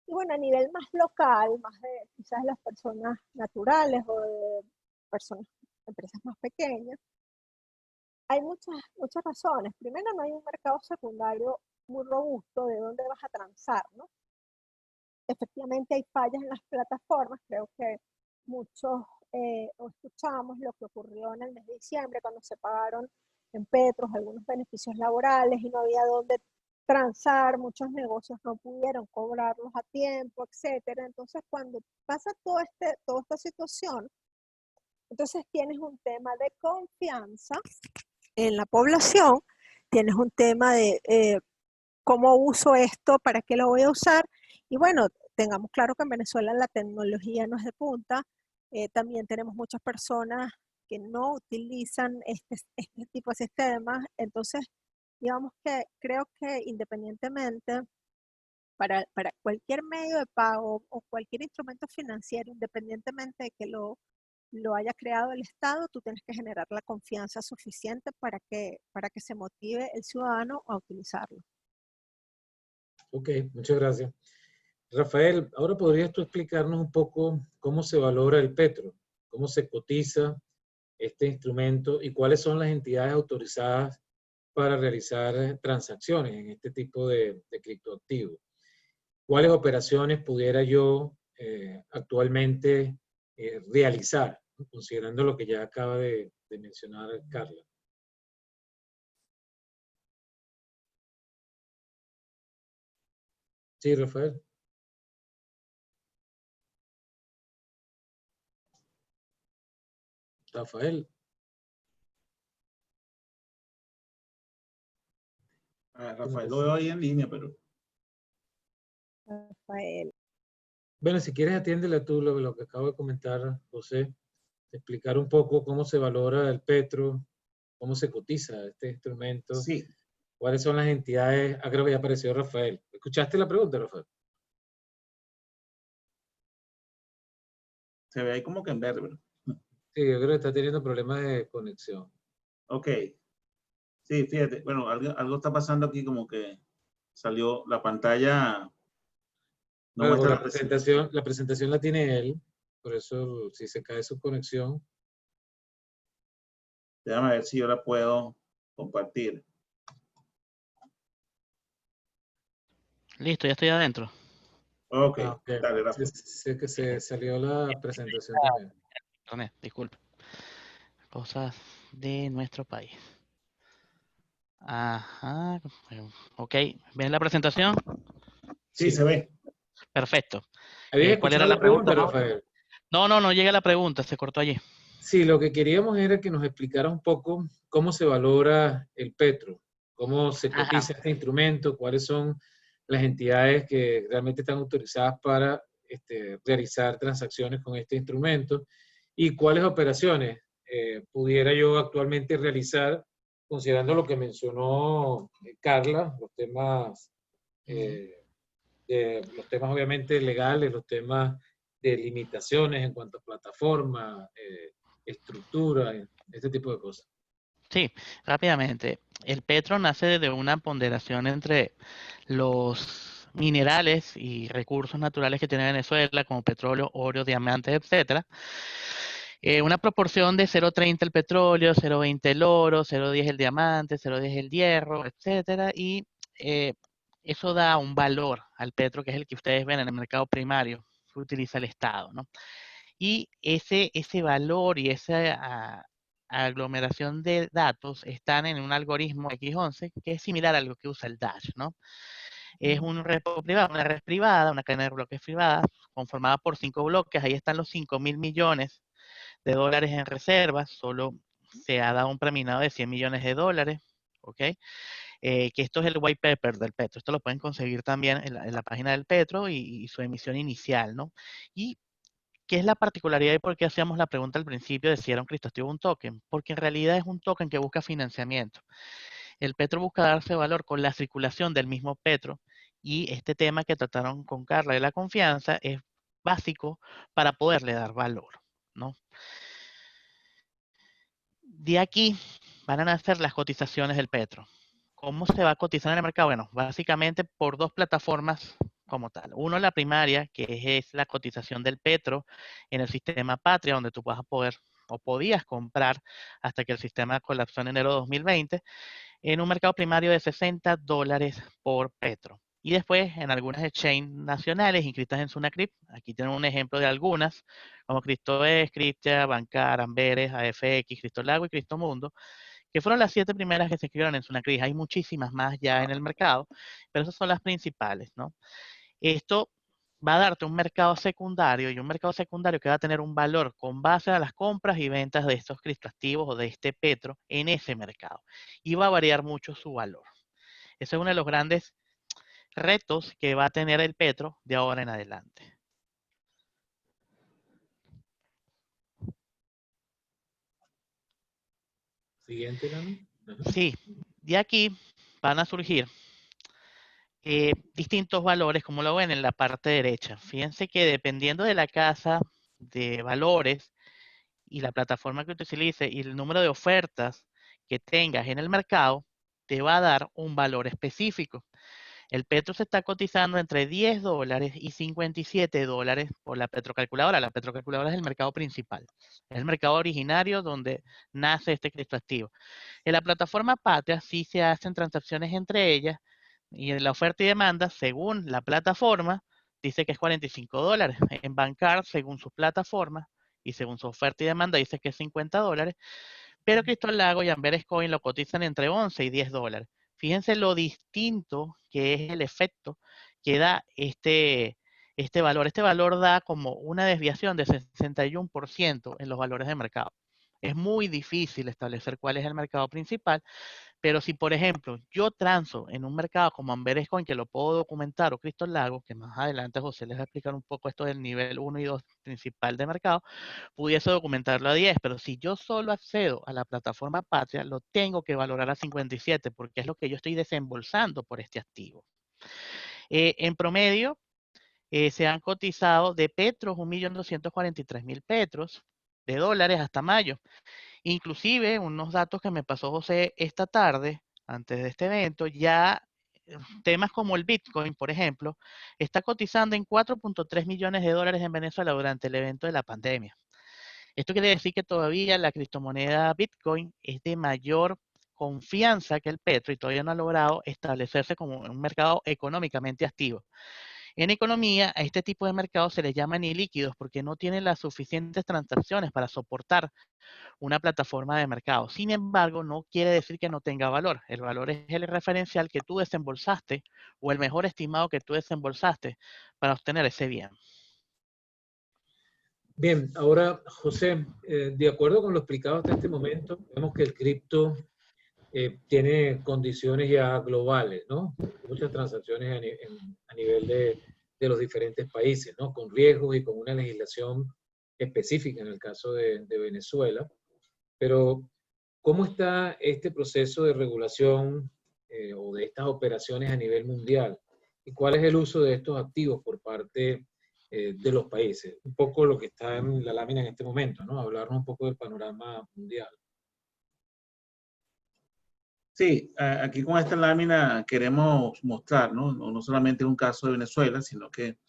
Y bueno, a nivel más local, más de quizás las personas naturales o de personas, empresas más pequeñas, hay muchas razones. Primero, no hay un mercado secundario muy robusto de dónde vas a transar, ¿no? Efectivamente hay fallas en las plataformas, creo que muchos escuchamos lo que ocurrió en el mes de diciembre cuando se pagaron en Petros algunos beneficios laborales y no había dónde transar, muchos negocios no pudieron cobrarlos a tiempo, etcétera. Entonces, cuando pasa toda esta situación, entonces tienes un tema de confianza en la población, tienes un tema de cómo uso esto, para qué lo voy a usar. Y bueno, tengamos claro que en Venezuela la tecnología no es de punta. También tenemos muchas personas que no utilizan este tipo de sistemas. Entonces, digamos que creo que independientemente, para cualquier medio de pago o cualquier instrumento financiero, independientemente de que lo haya creado el Estado, tú tienes que generar la confianza suficiente para que se motive el ciudadano a utilizarlo. Ok, muchas gracias. Rafael, ahora podrías tú explicarnos un poco cómo se valora el petro, cómo se cotiza este instrumento y cuáles son las entidades autorizadas para realizar transacciones en este tipo de criptoactivos. ¿Cuáles operaciones pudiera yo actualmente realizar, considerando lo que ya acaba de mencionar Carla? Sí, Rafael. Rafael. Rafael lo veo ahí en línea, pero... Rafael. Bueno, si quieres atiéndele tú lo que acabo de comentar, José, explicar un poco cómo se valora el petro, cómo se cotiza este instrumento, Sí. cuáles son las entidades. Ah, creo que ya apareció Rafael. ¿Escuchaste la pregunta, Rafael? Se ve ahí como que en verde, ¿verdad? Sí, yo creo que está teniendo problemas de conexión. Ok. Sí, fíjate, bueno, algo está pasando aquí, como que salió la pantalla, no Claro, muestra porque la presentación. la presentación la tiene él, por eso si se cae su conexión. Déjame ver si yo la puedo compartir. Listo, ya estoy adentro. Ok, Ah, ok. dale, Sí, Rafa. sé que se salió la presentación también. Internet, disculpe. Cosas de nuestro país. Ajá. Ok, ¿ven la presentación? Sí, Sí. se ve. Perfecto. ¿Habías ¿Cuál escuchado era la la pregunta, pregunta, Mauro? Rafael? No llega la pregunta, se cortó allí. Sí, lo que queríamos era que nos explicara un poco cómo se valora el petro, cómo se Ajá. cotiza este instrumento, cuáles son las entidades que realmente están autorizadas para realizar transacciones con este instrumento y cuáles operaciones pudiera yo actualmente realizar, considerando lo que mencionó Carla, eh, los temas obviamente legales, los temas de limitaciones en cuanto a plataforma, estructura, este tipo de cosas. Sí, rápidamente. El petro nace de una ponderación entre los minerales y recursos naturales que tiene Venezuela, como petróleo, oro, diamantes, etcétera. Una proporción de 0,30 el petróleo, 0,20 el oro, 0,10 el diamante, 0,10 el hierro, etcétera. Y eh, eso da un valor al petro, que es el que ustedes ven en el mercado primario, que utiliza el Estado, ¿no? Y ese valor y esa aglomeración de datos están en un algoritmo X11 que es similar a lo que usa el Dash, ¿no? Es un repo privado, una red privada, una cadena de bloques privada, conformada por 5 bloques. Ahí están los 5.000 millones de dólares en reservas. Solo se ha dado un preminado de 100 millones de dólares, ¿ok? Que esto es el white paper del Petro. Esto lo pueden conseguir también en la página del Petro y su emisión inicial, ¿no? Y ¿qué es la particularidad y por qué hacíamos la pregunta al principio de si era un criptoactivo o un token? Porque en realidad es un token que busca financiamiento. El Petro busca darse valor con la circulación del mismo Petro y este tema que trataron con Carla de la confianza es básico para poderle dar valor, ¿no? De aquí van a nacer las cotizaciones del Petro. ¿Cómo se va a cotizar en el mercado? Bueno, básicamente por dos plataformas como tal. Uno, la primaria, que es la cotización del Petro en el sistema Patria, donde tú vas a poder o podías comprar hasta que el sistema colapsó en enero de 2020, en un mercado primario de $60 por Petro. Y después en algunas exchanges nacionales inscritas en Sunacrip, aquí tienen un ejemplo de algunas, como CryptoEx, Cryptia, Bancar, Amberes, AFX, Cristolago y Cristomundo, que fueron las 7 primeras que se inscribieron en Sunacrip. Hay muchísimas más ya en el mercado, pero esas son las principales, ¿no? Esto va a darte un mercado secundario y un mercado secundario que va a tener un valor con base a las compras y ventas de estos criptoactivos o de este petro en ese mercado. Y va a variar mucho su valor. Ese es uno de los grandes retos que va a tener el petro de ahora en adelante. Siguiente, Lana. Sí, de aquí van a surgir distintos valores, como lo ven en la parte derecha. Fíjense que dependiendo de la casa de valores y la plataforma que utilice y el número de ofertas que tengas en el mercado, te va a dar un valor específico. El petro se está cotizando entre $10 y $57 por la petrocalculadora. La petrocalculadora es el mercado principal, es el mercado originario donde nace este criptoactivo. En la plataforma Patria sí se hacen transacciones entre ellas y en la oferta y demanda, según la plataforma, dice que es $45. En Bancar, según su plataforma y según su oferta y demanda, dice que es $50. Pero Cristal Lago y Amberes Coin lo cotizan entre 11 y $10. Fíjense lo distinto que es el efecto que da este valor. Este valor da como una desviación de 61% en los valores de mercado. Es muy difícil establecer cuál es el mercado principal, pero si, por ejemplo, yo transo en un mercado como Amberes Coin, que lo puedo documentar, o Crystal Lago, que más adelante José les va a explicar un poco esto del nivel 1 y 2 principal de mercado, pudiese documentarlo a 10, pero si yo solo accedo a la plataforma Patria, lo tengo que valorar a 57, porque es lo que yo estoy desembolsando por este activo. En promedio, se han cotizado de petros 1.243.000 petros, de dólares hasta mayo. Inclusive, unos datos que me pasó José esta tarde, antes de este evento, ya temas como el Bitcoin, por ejemplo, está cotizando en 4.3 millones de dólares en Venezuela durante el evento de la pandemia. Esto quiere decir que todavía la criptomoneda Bitcoin es de mayor confianza que el petro y todavía no ha logrado establecerse como un mercado económicamente activo. En economía, a este tipo de mercados se les llaman ilíquidos porque no tienen las suficientes transacciones para soportar una plataforma de mercado. Sin embargo, no quiere decir que no tenga valor. El valor es el referencial que tú desembolsaste o el mejor estimado que tú desembolsaste para obtener ese bien. Bien, ahora, José, de acuerdo con lo explicado hasta este momento, vemos que el cripto tiene condiciones ya globales, ¿no? Muchas transacciones a nivel de los diferentes países, ¿no? Con riesgos y con una legislación específica en el caso de Venezuela. Pero, ¿cómo está este proceso de regulación o de estas operaciones a nivel mundial? ¿Y cuál es el uso de estos activos por parte de los países? Un poco lo que está en la lámina en este momento, ¿no? Hablarnos un poco del panorama mundial. Sí, aquí con esta lámina queremos mostrar, ¿no? No solamente un caso de Venezuela, sino que,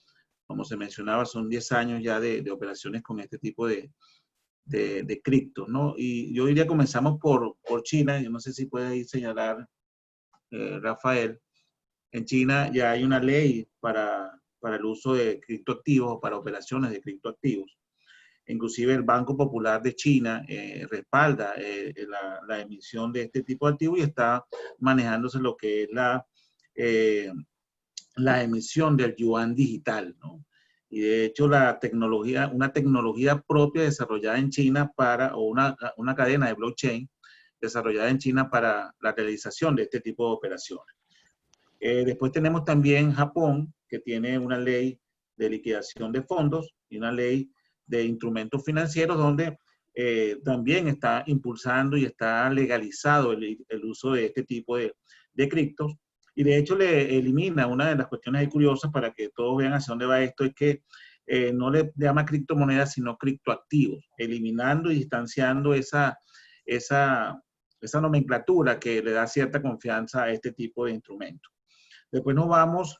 como se mencionaba, son 10 años ya de operaciones con este tipo de cripto, ¿no? Y yo diría comenzamos por China. Yo no sé si puede ahí señalar, Rafael. En China ya hay una ley para el uso de criptoactivos o para operaciones de criptoactivos. Inclusive el Banco Popular de China respalda la emisión de este tipo de activos y está manejándose lo que es la emisión del yuan digital, ¿no? Y de hecho una tecnología propia desarrollada en China o una cadena de blockchain desarrollada en China para la realización de este tipo de operaciones. Después tenemos también Japón, que tiene una ley de liquidación de fondos y una ley de instrumentos financieros donde también está impulsando y está legalizado el uso de este tipo de criptos. Y de hecho le elimina una de las cuestiones curiosas para que todos vean hacia dónde va esto, es que no le llama criptomonedas, sino criptoactivos, eliminando y distanciando esa nomenclatura que le da cierta confianza a este tipo de instrumentos. Después nos vamos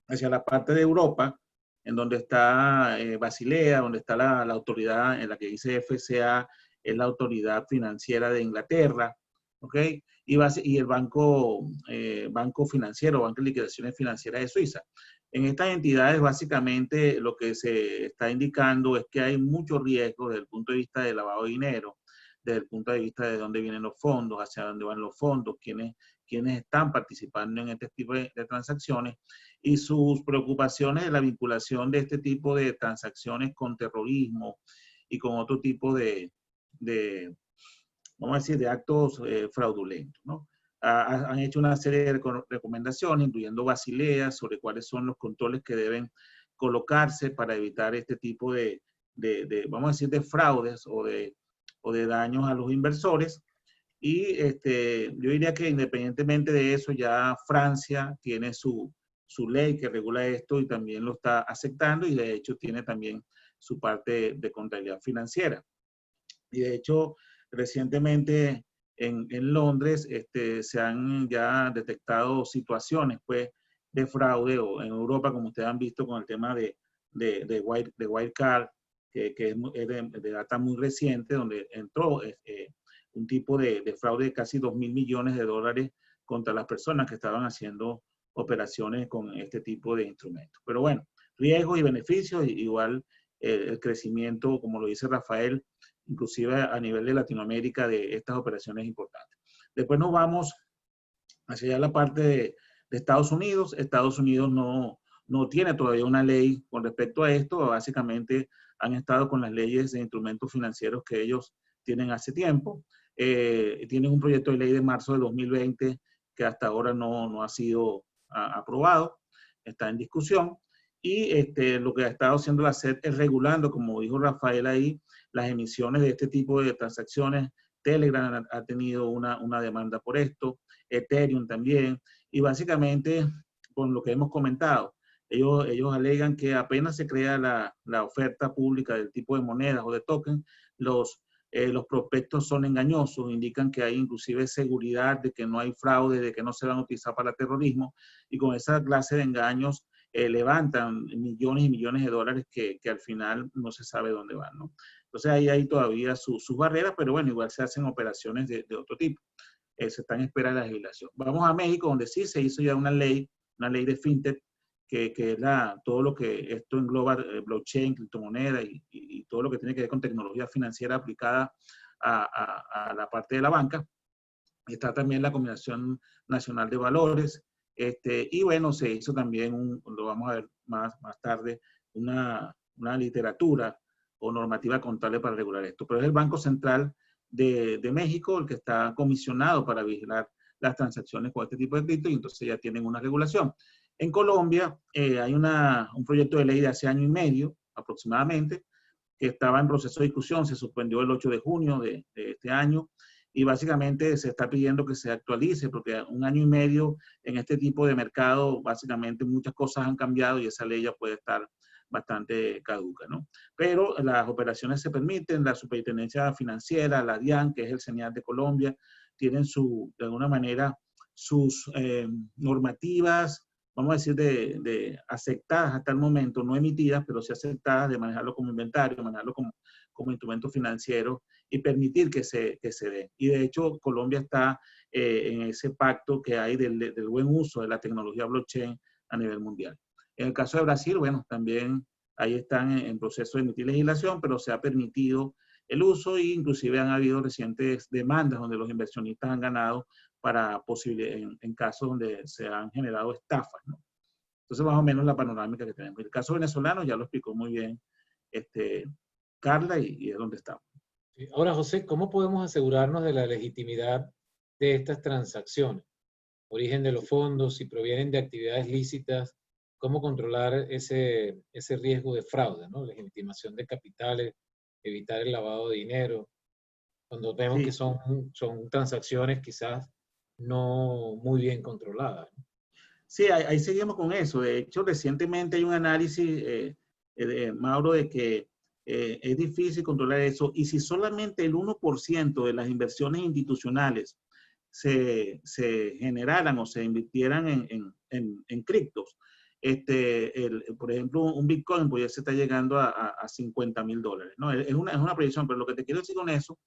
hacia la parte de Europa, en donde está Basilea, donde está la autoridad en la que dice FCA, es la autoridad financiera de Inglaterra, ¿ok? Y el banco financiero, Banco de Liquidaciones Financieras de Suiza. En estas entidades, básicamente, lo que se está indicando es que hay mucho riesgo desde el punto de vista de lavado de dinero, desde el punto de vista de dónde vienen los fondos, hacia dónde van los fondos, quiénes están participando en este tipo de transacciones, y sus preocupaciones de la vinculación de este tipo de transacciones con terrorismo y con otro tipo vamos a decir, de actos fraudulentos, ¿no? Han hecho una serie de recomendaciones, incluyendo Basilea, sobre cuáles son los controles que deben colocarse para evitar este tipo vamos a decir, de fraudes o de daños a los inversores. Y yo diría que independientemente de eso, ya Francia tiene su ley que regula esto y también lo está aceptando, y de hecho tiene también su parte de contabilidad financiera. Y de hecho, recientemente en Londres se han ya detectado situaciones, pues, de fraude, o en Europa, como ustedes han visto con el tema de Wirecard, que es de data muy reciente, donde entró un tipo de fraude de casi 2.000 millones de dólares contra las personas que estaban haciendo operaciones con este tipo de instrumentos. Pero bueno, riesgos y beneficios, igual el crecimiento, como lo dice Rafael, inclusive a nivel de Latinoamérica, de estas operaciones importantes. Después nos vamos hacia allá la parte de Estados Unidos. Estados Unidos no tiene todavía una ley con respecto a esto. Básicamente han estado con las leyes de instrumentos financieros que ellos tienen hace tiempo. Tienen un proyecto de ley de marzo de 2020 que hasta ahora no ha sido aprobado, está en discusión. Y lo que ha estado haciendo la SEC es regulando, como dijo Rafael ahí, las emisiones de este tipo de transacciones. Telegram ha tenido una demanda por esto, Ethereum también, y básicamente, con lo que hemos comentado, ellos alegan que apenas se crea la oferta pública del tipo de monedas o de token, los prospectos son engañosos, indican que hay inclusive seguridad de que no hay fraude, de que no se van a utilizar para terrorismo, y con esa clase de engaños levantan millones y millones de dólares que al final no se sabe dónde van, ¿no? Entonces ahí hay todavía sus barreras, pero bueno, igual se hacen operaciones de otro tipo. Se está en espera de la legislación. Vamos a México, donde sí se hizo ya una ley de fintech, que es todo lo que esto engloba, blockchain, criptomoneda y todo lo que tiene que ver con tecnología financiera aplicada a la parte de la banca. Está también la Combinación Nacional de Valores. Y bueno, se hizo también, lo vamos a ver más tarde, una literatura o normativa contable para regular esto. Pero es el Banco Central de México el que está comisionado para vigilar las transacciones con este tipo de cripto y entonces ya tienen una regulación. En Colombia hay un proyecto de ley de hace año y medio aproximadamente que estaba en proceso de discusión, se suspendió el 8 de junio de este año y básicamente se está pidiendo que se actualice porque un año y medio en este tipo de mercado básicamente muchas cosas han cambiado y esa ley ya puede estar bastante caduca, ¿no? Pero las operaciones se permiten, la Superintendencia Financiera, la DIAN, que es el CENIAT de Colombia, tienen de alguna manera sus normativas, vamos a decir, de aceptadas hasta el momento, no emitidas, pero sí aceptadas de manejarlo como inventario, manejarlo como instrumento financiero y permitir que se dé. Y de hecho, Colombia está en ese pacto que hay del buen uso de la tecnología blockchain a nivel mundial. En el caso de Brasil, bueno, también ahí están en proceso de emitir legislación, pero se ha permitido el uso e inclusive han habido recientes demandas donde los inversionistas han ganado para en casos donde se han generado estafas, ¿no? Entonces, más o menos la panorámica que tenemos. El caso venezolano ya lo explicó muy bien Carla y es donde estamos. Ahora, José, ¿cómo podemos asegurarnos de la legitimidad de estas transacciones? Origen de los fondos, si provienen de actividades lícitas, ¿cómo controlar ese riesgo de fraude, ¿no? Legitimación de capitales, evitar el lavado de dinero, cuando vemos que son transacciones quizás no muy bien controladas, ¿no? Sí, ahí seguimos con eso. De hecho, recientemente hay un análisis, Mauro, de que es difícil controlar eso. Y si solamente el 1% de las inversiones institucionales se generaran o se invirtieran en criptos, por ejemplo, un Bitcoin pues ya se está llegando a $50,000, ¿no? Es una proyección, pero lo que te quiero decir con eso,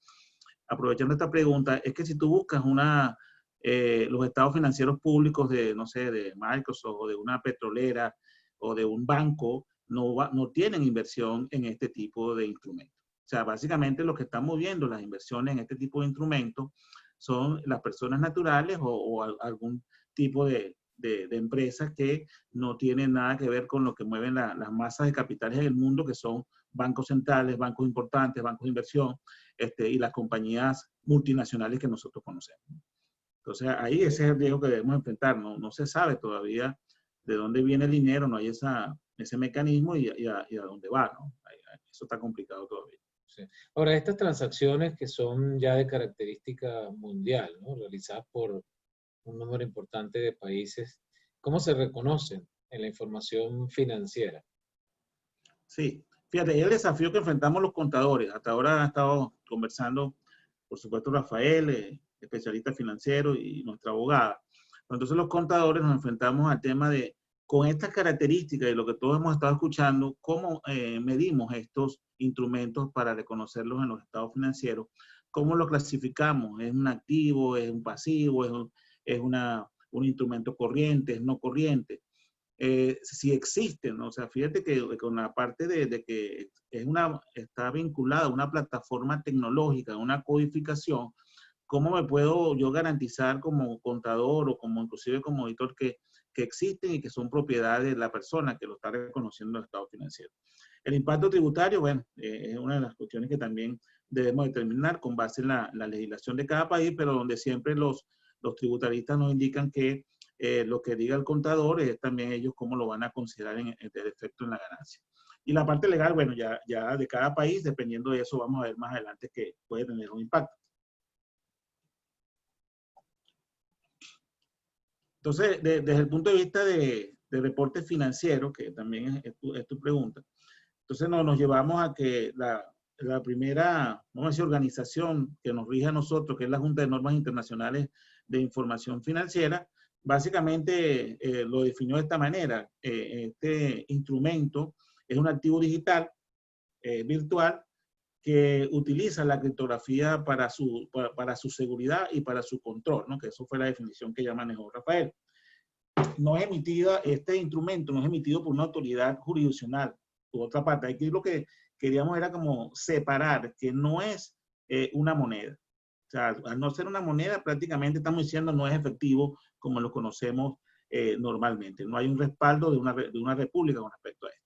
aprovechando esta pregunta, es que si tú buscas los estados financieros públicos de, no sé, de Microsoft o de una petrolera o de un banco, no tienen inversión en este tipo de instrumentos. O sea, básicamente lo que están moviendo las inversiones en este tipo de instrumentos son las personas naturales o algún tipo de empresas que no tienen nada que ver con lo que mueven las masas de capitales en el mundo, que son bancos centrales, bancos importantes, bancos de inversión y las compañías multinacionales que nosotros conocemos. Entonces, ahí ese es el riesgo que debemos enfrentar. No se sabe todavía de dónde viene el dinero, no hay ese mecanismo y a dónde va, ¿no? Eso está complicado todavía. Sí. Ahora, estas transacciones que son ya de característica mundial, ¿no? Realizadas por un número importante de países, ¿cómo se reconocen en la información financiera? Sí, fíjate, es el desafío que enfrentamos los contadores. Hasta ahora han estado conversando, por supuesto, Rafael, especialista financiero, y nuestra abogada. Entonces, los contadores nos enfrentamos al tema de, con estas características y lo que todos hemos estado escuchando, ¿cómo medimos estos instrumentos para reconocerlos en los estados financieros? ¿Cómo lo clasificamos? ¿Es un activo? ¿Es un pasivo? ¿Es un instrumento corriente? ¿Es no corriente? Si existen, ¿no? O sea, fíjate que con la parte de que está vinculada a una plataforma tecnológica, una codificación, ¿cómo me puedo yo garantizar como contador o inclusive como auditor que existen y que son propiedad de la persona que lo está reconociendo en el estado financiero? El impacto tributario, bueno, es una de las cuestiones que también debemos determinar con base en la legislación de cada país, pero donde siempre los tributaristas nos indican que lo que diga el contador es también ellos cómo lo van a considerar el efecto en la ganancia. Y la parte legal, bueno, ya de cada país, dependiendo de eso, vamos a ver más adelante que puede tener un impacto. Entonces, desde el punto de vista de reporte financiero, que también es tu pregunta, entonces nos llevamos a que la primera, vamos a decir, organización que nos rige a nosotros, que es la Junta de Normas Internacionales de Información Financiera, básicamente lo definió de esta manera. Este instrumento es un activo digital, virtual, que utiliza la criptografía para su seguridad y para su control, ¿no? Que eso fue la definición que ya manejó Rafael. Este instrumento no es emitido por una autoridad jurisdiccional. Por otra parte, aquí lo que queríamos era como separar que no es una moneda. O sea, al no ser una moneda, prácticamente estamos diciendo no es efectivo como lo conocemos normalmente. No hay un respaldo de una república con respecto a esto.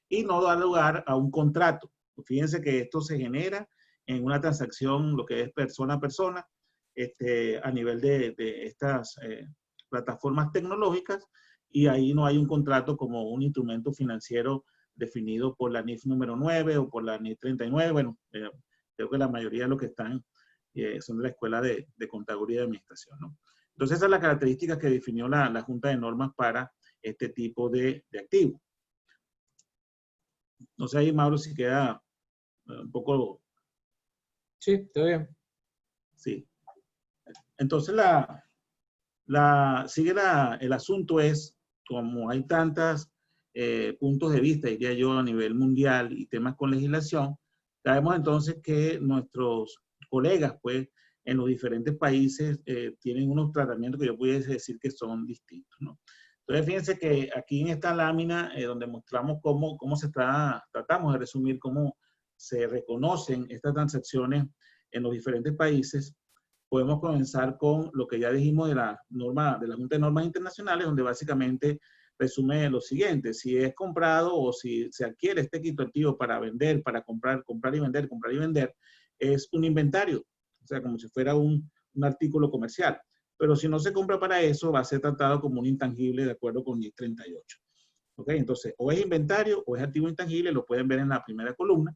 Y no da lugar a un contrato. Fíjense que esto se genera en una transacción, lo que es persona a persona, a nivel de estas plataformas tecnológicas, y ahí no hay un contrato como un instrumento financiero definido por la NIF número 9 o por la NIF 39. Bueno, creo que la mayoría de los que están son de la Escuela de Contaduría y Administración, ¿no? Entonces, esa es la característica que definió la Junta de Normas para este tipo de activo. No sé ahí, Mauro, si queda un poco... Sí, está bien. Sí. Entonces, el asunto es, como hay tantos puntos de vista, diría yo, a nivel mundial y temas con legislación, sabemos entonces que nuestros colegas, pues, en los diferentes países tienen unos tratamientos que yo pudiese decir que son distintos, ¿no? Entonces, fíjense que aquí en esta lámina, donde mostramos cómo tratamos de resumir cómo se reconocen estas transacciones en los diferentes países, podemos comenzar con lo que ya dijimos de la Junta de Normas Internacionales, donde básicamente resume lo siguiente: si es comprado o si se adquiere este equitativo para vender, para comprar y vender, es un inventario, o sea, como si fuera un artículo comercial. Pero si no se compra para eso, va a ser tratado como un intangible de acuerdo con NIF 38. ¿Ok? Entonces, o es inventario o es activo intangible, lo pueden ver en la primera columna.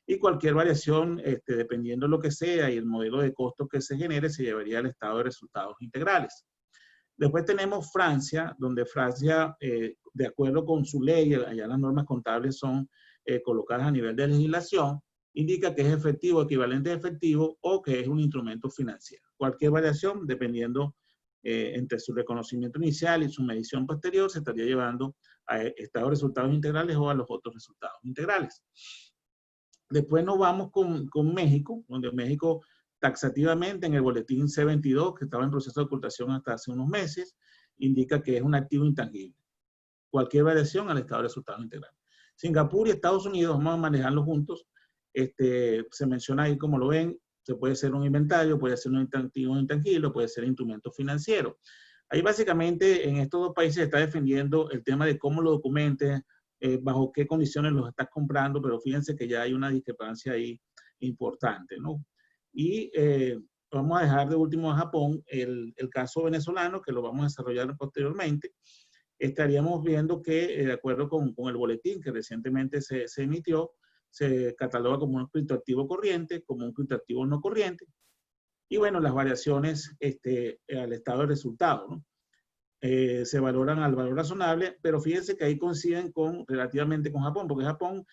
Y cualquier variación, dependiendo de lo que sea y el modelo de costo que se genere, se llevaría al estado de resultados integrales. Después tenemos Francia, donde Francia, de acuerdo con su ley, allá las normas contables son colocadas a nivel de legislación, indica que es efectivo, equivalente a efectivo, o que es un instrumento financiero. Cualquier variación, dependiendo entre su reconocimiento inicial y su medición posterior, se estaría llevando a estado de resultados integrales o a los otros resultados integrales. Después nos vamos con México, donde México taxativamente en el boletín C22, que estaba en proceso de ocultación hasta hace unos meses, indica que es un activo intangible. Cualquier variación al estado de resultados integrales. Singapur y Estados Unidos, vamos a manejarlos juntos. Se menciona ahí, como lo ven, se puede ser un inventario, puede ser un activo intangible, puede ser instrumento financiero. Ahí básicamente en estos dos países se está defendiendo el tema de cómo lo documentes, bajo qué condiciones los estás comprando, pero fíjense que ya hay una discrepancia ahí importante, ¿no? Y vamos a dejar de último a Japón el caso venezolano, que lo vamos a desarrollar posteriormente. Estaríamos viendo que, de acuerdo con el boletín que recientemente se emitió, se cataloga como un criptoactivo corriente, como un criptoactivo no corriente, y bueno, las variaciones al estado de resultado, ¿no? Se valoran al valor razonable, pero fíjense que ahí coinciden relativamente con Japón, porque Japón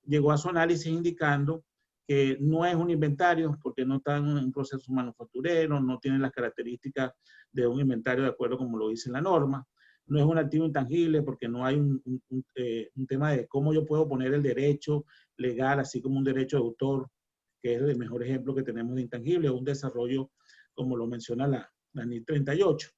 llegó a su análisis indicando que no es un inventario, porque no está en un proceso manufacturero, no tiene las características de un inventario de acuerdo como lo dice la norma, no es un activo intangible porque no hay un tema de cómo yo puedo poner el derecho legal, así como un derecho de autor, que es el mejor ejemplo que tenemos de intangible, un desarrollo como lo menciona la NIF 38.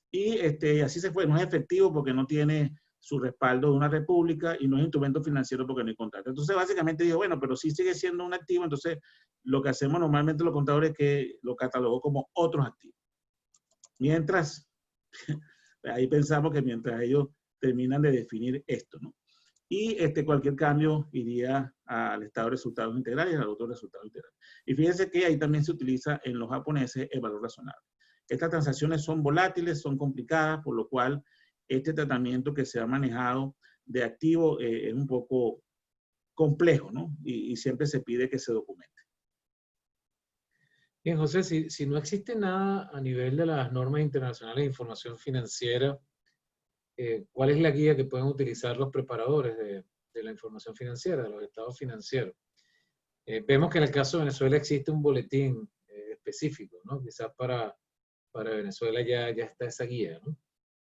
Y así se fue, no es efectivo porque no tiene su respaldo de una república y no es instrumento financiero porque no hay contrato. Entonces básicamente digo, bueno, pero sí sigue siendo un activo, entonces lo que hacemos normalmente los contadores es que lo catalogó como otros activos. Mientras, ahí pensamos que mientras ellos terminan de definir esto, ¿no? Y cualquier cambio iría al estado de resultados integrales y al otro resultado integral. Y fíjense que ahí también se utiliza en los japoneses el valor razonable. Estas transacciones son volátiles, son complicadas, por lo cual este tratamiento que se ha manejado de activo es un poco complejo, ¿no? Y siempre se pide que se documente. Bien, José, si no existe nada a nivel de las normas internacionales de información financiera, ¿cuál es la guía que pueden utilizar los preparadores de la información financiera, de los estados financieros? Vemos que en el caso de Venezuela existe un boletín específico, ¿no? Quizás para Venezuela ya está esa guía, ¿no?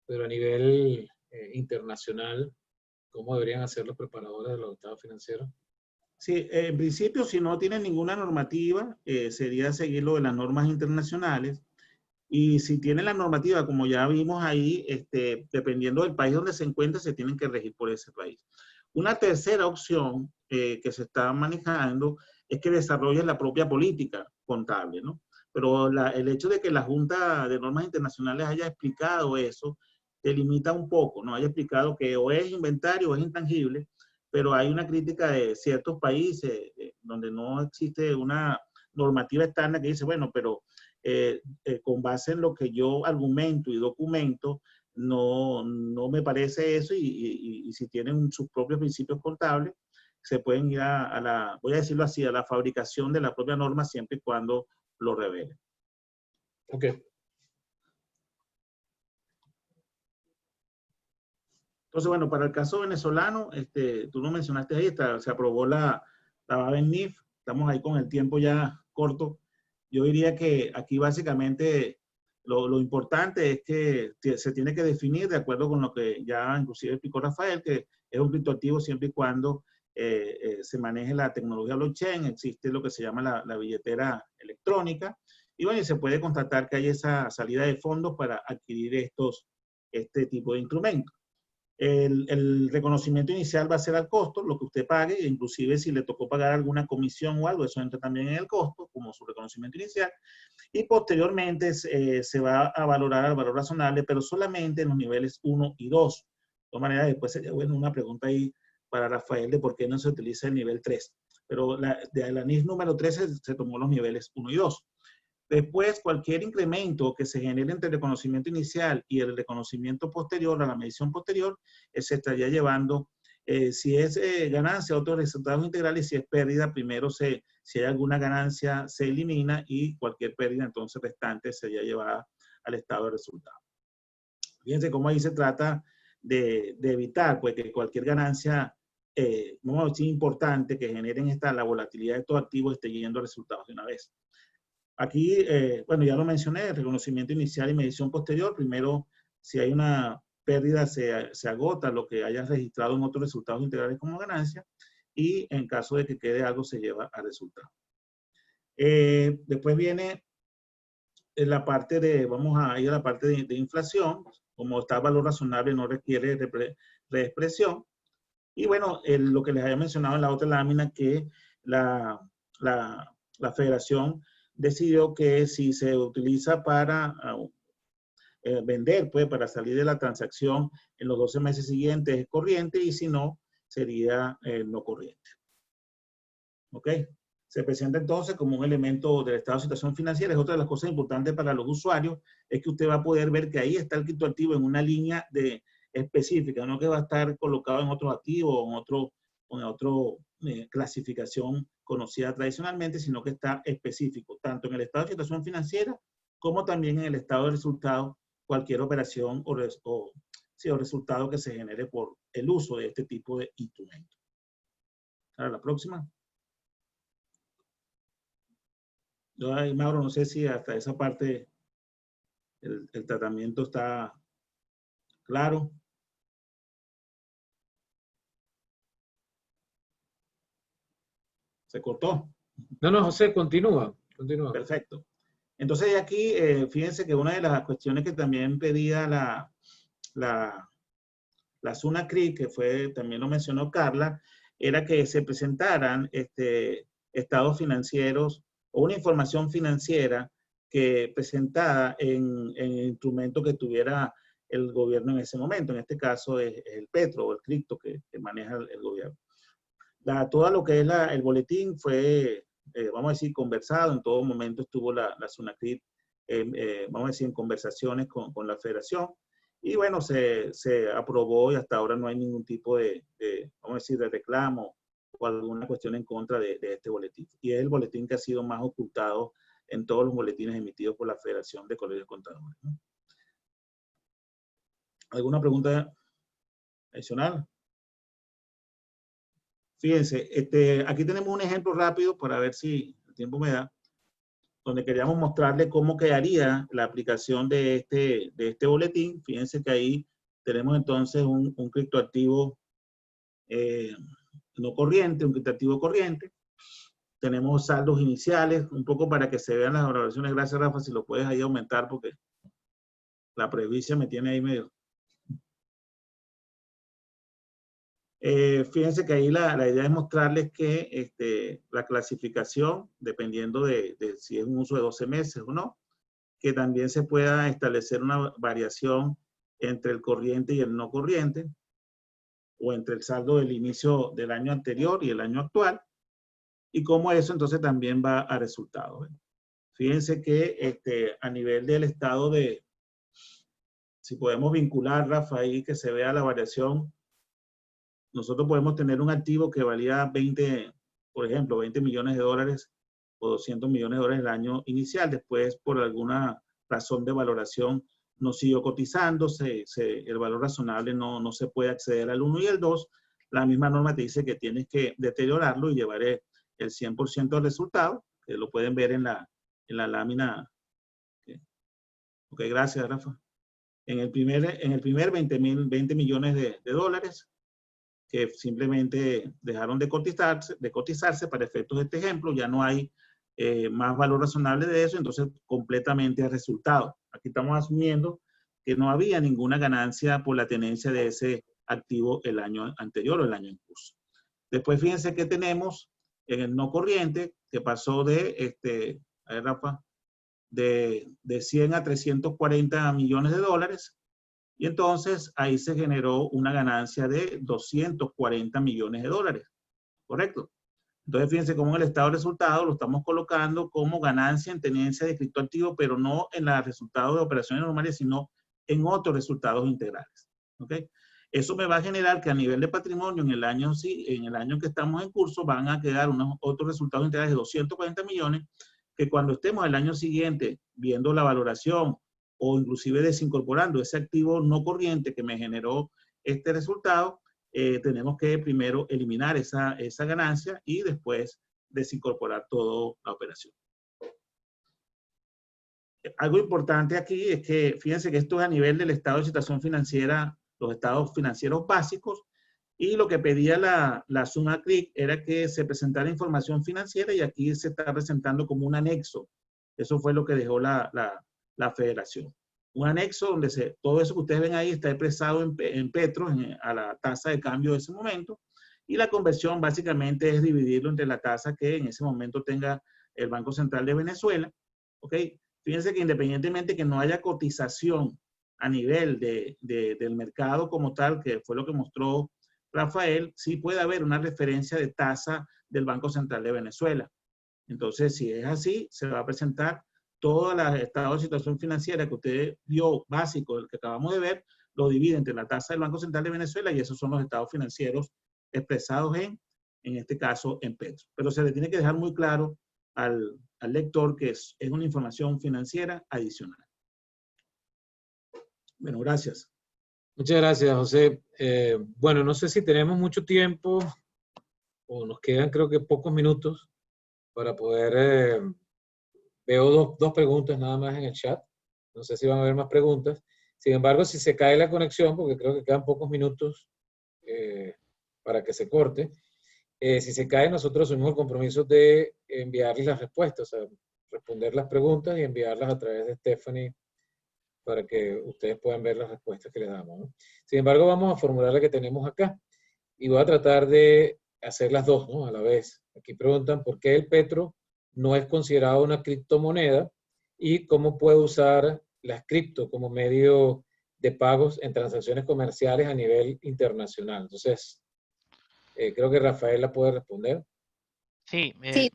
Pero a nivel internacional, ¿cómo deberían hacer los preparadores de los estados financieros? Sí, en principio, si no tienen ninguna normativa, sería seguir lo de las normas internacionales. Y si tienen la normativa, como ya vimos ahí, dependiendo del país donde se encuentre, se tienen que regir por ese país. Una tercera opción que se está manejando es que desarrollen la propia política contable, ¿no? Pero el hecho de que la Junta de Normas Internacionales haya explicado eso, te limita un poco, ¿no? Haya explicado que o es inventario o es intangible, pero hay una crítica de ciertos países donde no existe una normativa estándar que dice, bueno, pero con base en lo que yo argumento y documento, no me parece eso y si tienen sus propios principios contables, se pueden ir a la, voy a decirlo así, a la fabricación de la propia norma siempre y cuando lo revelen. Ok. Entonces, bueno, para el caso venezolano, tú lo mencionaste ahí, se aprobó la BABEN-NIF, estamos ahí con el tiempo ya corto. Yo diría que aquí básicamente lo importante es que se tiene que definir de acuerdo con lo que ya inclusive explicó Rafael, que es un criptoactivo siempre y cuando se maneje la tecnología blockchain, existe lo que se llama la billetera electrónica, y bueno, y se puede constatar que hay esa salida de fondos para adquirir este tipo de instrumentos. El reconocimiento inicial va a ser al costo, lo que usted pague, inclusive si le tocó pagar alguna comisión o algo, eso entra también en el costo, como su reconocimiento inicial, y posteriormente se va a valorar al valor razonable, pero solamente en los niveles 1 y 2. De todas maneras, después sería bueno una pregunta ahí para Rafael de por qué no se utiliza el nivel 3. Pero de la NIF número 13 se tomó los niveles 1 y 2. Después, cualquier incremento que se genere entre el reconocimiento inicial y el reconocimiento posterior, a la medición posterior, se estaría llevando, si es ganancia, otros resultados integrales, si es pérdida, primero si hay alguna ganancia, se elimina y cualquier pérdida, entonces restante, sería llevada al estado de resultado. Fíjense cómo ahí se trata de evitar pues, que cualquier ganancia, vamos a decir, importante que generen la volatilidad de estos activos esté yendo a resultados de una vez. Aquí, bueno, ya lo mencioné, reconocimiento inicial y medición posterior. Primero, si hay una pérdida, se agota lo que hayas registrado en otros resultados integrales como ganancia y en caso de que quede algo, se lleva a resultado. Después viene la parte de, vamos a ir a la parte de inflación. Como está valor razonable, no requiere reexpresión. Y bueno, lo que les había mencionado en la otra lámina, que la federación decidió que si se utiliza para vender, pues para salir de la transacción en los 12 meses siguientes es corriente y si no, sería no corriente. ¿Ok? Se presenta entonces como un elemento del estado de situación financiera. Es otra de las cosas importantes para los usuarios, es que usted va a poder ver que ahí está el criptoactivo en una línea específica, no que va a estar colocado en otros activos o en otro clasificación conocida tradicionalmente, sino que está específico, tanto en el estado de situación financiera como también en el estado de resultado, cualquier operación o resultado que se genere por el uso de este tipo de instrumento. Ahora la próxima. Ay, Mauro, no sé si hasta esa parte el tratamiento está claro. ¿Se cortó? No, José, continúa. Perfecto. Entonces aquí, fíjense que una de las cuestiones que también pedía la SUNACRIP, que también lo mencionó Carla, era que se presentaran estados financieros o una información financiera que presentada en instrumento que tuviera el gobierno en ese momento. En este caso es el Petro o el cripto que maneja el gobierno. Todo lo que es el boletín fue, vamos a decir, conversado. En todo momento estuvo la SUNACRIP, vamos a decir, en conversaciones con la federación. Y bueno, se aprobó y hasta ahora no hay ningún tipo vamos a decir, de reclamo o alguna cuestión en contra de este boletín. Y es el boletín que ha sido más ocultado en todos los boletines emitidos por la Federación de Colegios de Contadores, ¿no? ¿Alguna pregunta adicional? Fíjense, aquí tenemos un ejemplo rápido para ver si el tiempo me da, donde queríamos mostrarle cómo quedaría la aplicación de este boletín. Fíjense que ahí tenemos entonces un criptoactivo no corriente, un criptoactivo corriente. Tenemos saldos iniciales, un poco para que se vean las valoraciones. Gracias, Rafa, si lo puedes ahí aumentar porque la presbicia me tiene ahí medio. Fíjense que ahí la idea es mostrarles que la clasificación, dependiendo de si es un uso de 12 meses o no, que también se pueda establecer una variación entre el corriente y el no corriente. o entre el saldo del inicio del año anterior y el año actual, y cómo eso entonces también va a resultados. Fíjense que a nivel del estado de, si podemos vincular, Rafa, ahí que se vea la variación, nosotros podemos tener un activo que valía 20, por ejemplo, 20 millones de dólares o 200 millones de dólares el año inicial. Después, por alguna razón de valoración, no siguió cotizándose, el valor razonable no se puede acceder al 1 y el 2. La misma norma te dice que tienes que deteriorarlo y llevar el 100% del resultado, que lo pueden ver en la lámina. Ok, gracias, Rafa. En el primer 20 millones de dólares, que simplemente dejaron de cotizarse para efectos de este ejemplo, ya no hay más valor razonable de eso, entonces completamente el resultado. Aquí estamos asumiendo que no había ninguna ganancia por la tenencia de ese activo el año anterior o el año en curso. Después fíjense que tenemos en el no corriente, que pasó de, a ver, Rafa, de 100 a 340 millones de dólares, y entonces ahí se generó una ganancia de 240 millones de dólares, ¿correcto? Entonces fíjense cómo en el estado de resultados lo estamos colocando como ganancia en tenencia de criptoactivos, pero no en los resultados de operaciones normales, sino en otros resultados integrales, ¿ok? Eso me va a generar que a nivel de patrimonio en el año que estamos en curso van a quedar unos otros resultados integrales de 240 millones, que cuando estemos el año siguiente viendo la valoración o inclusive desincorporando ese activo no corriente que me generó este resultado, tenemos que primero eliminar esa ganancia y después desincorporar toda la operación. Algo importante aquí es que, fíjense que esto es a nivel del estado de situación financiera, los estados financieros básicos, y lo que pedía la SUNACRIC era que se presentara información financiera, y aquí se está presentando como un anexo. Eso fue lo que dejó la federación. Un anexo donde todo eso que ustedes ven ahí está expresado en petros, a la tasa de cambio de ese momento, y la conversión básicamente es dividirlo entre la tasa que en ese momento tenga el Banco Central de Venezuela, ¿ok? Fíjense que independientemente que no haya cotización a nivel del mercado como tal, que fue lo que mostró Rafael, sí puede haber una referencia de tasa del Banco Central de Venezuela. Entonces, si es así, se va a presentar todo el estado de situación financiera que usted vio básico, el que acabamos de ver, lo divide entre la tasa del Banco Central de Venezuela, y esos son los estados financieros expresados en este caso, en petros. Pero se le tiene que dejar muy claro al lector que es una información financiera adicional. Bueno, gracias. Muchas gracias, José. Bueno, no sé si tenemos mucho tiempo o nos quedan, creo que, pocos minutos para poder... veo dos preguntas nada más en el chat. No sé si van a haber más preguntas. Sin embargo, si se cae la conexión, porque creo que quedan pocos minutos para que se corte, si se cae, nosotros asumimos el compromiso de enviarles las respuestas, o sea, responder las preguntas y enviarlas a través de Stephanie para que ustedes puedan ver las respuestas que les damos, ¿no? Sin embargo, vamos a formular la que tenemos acá y voy a tratar de hacer las dos, ¿no? A la vez. Aquí preguntan por qué el petro no es considerado una criptomoneda y cómo puede usar las cripto como medio de pagos en transacciones comerciales a nivel internacional. Entonces, creo que Rafael la puede responder. Sí, Sí,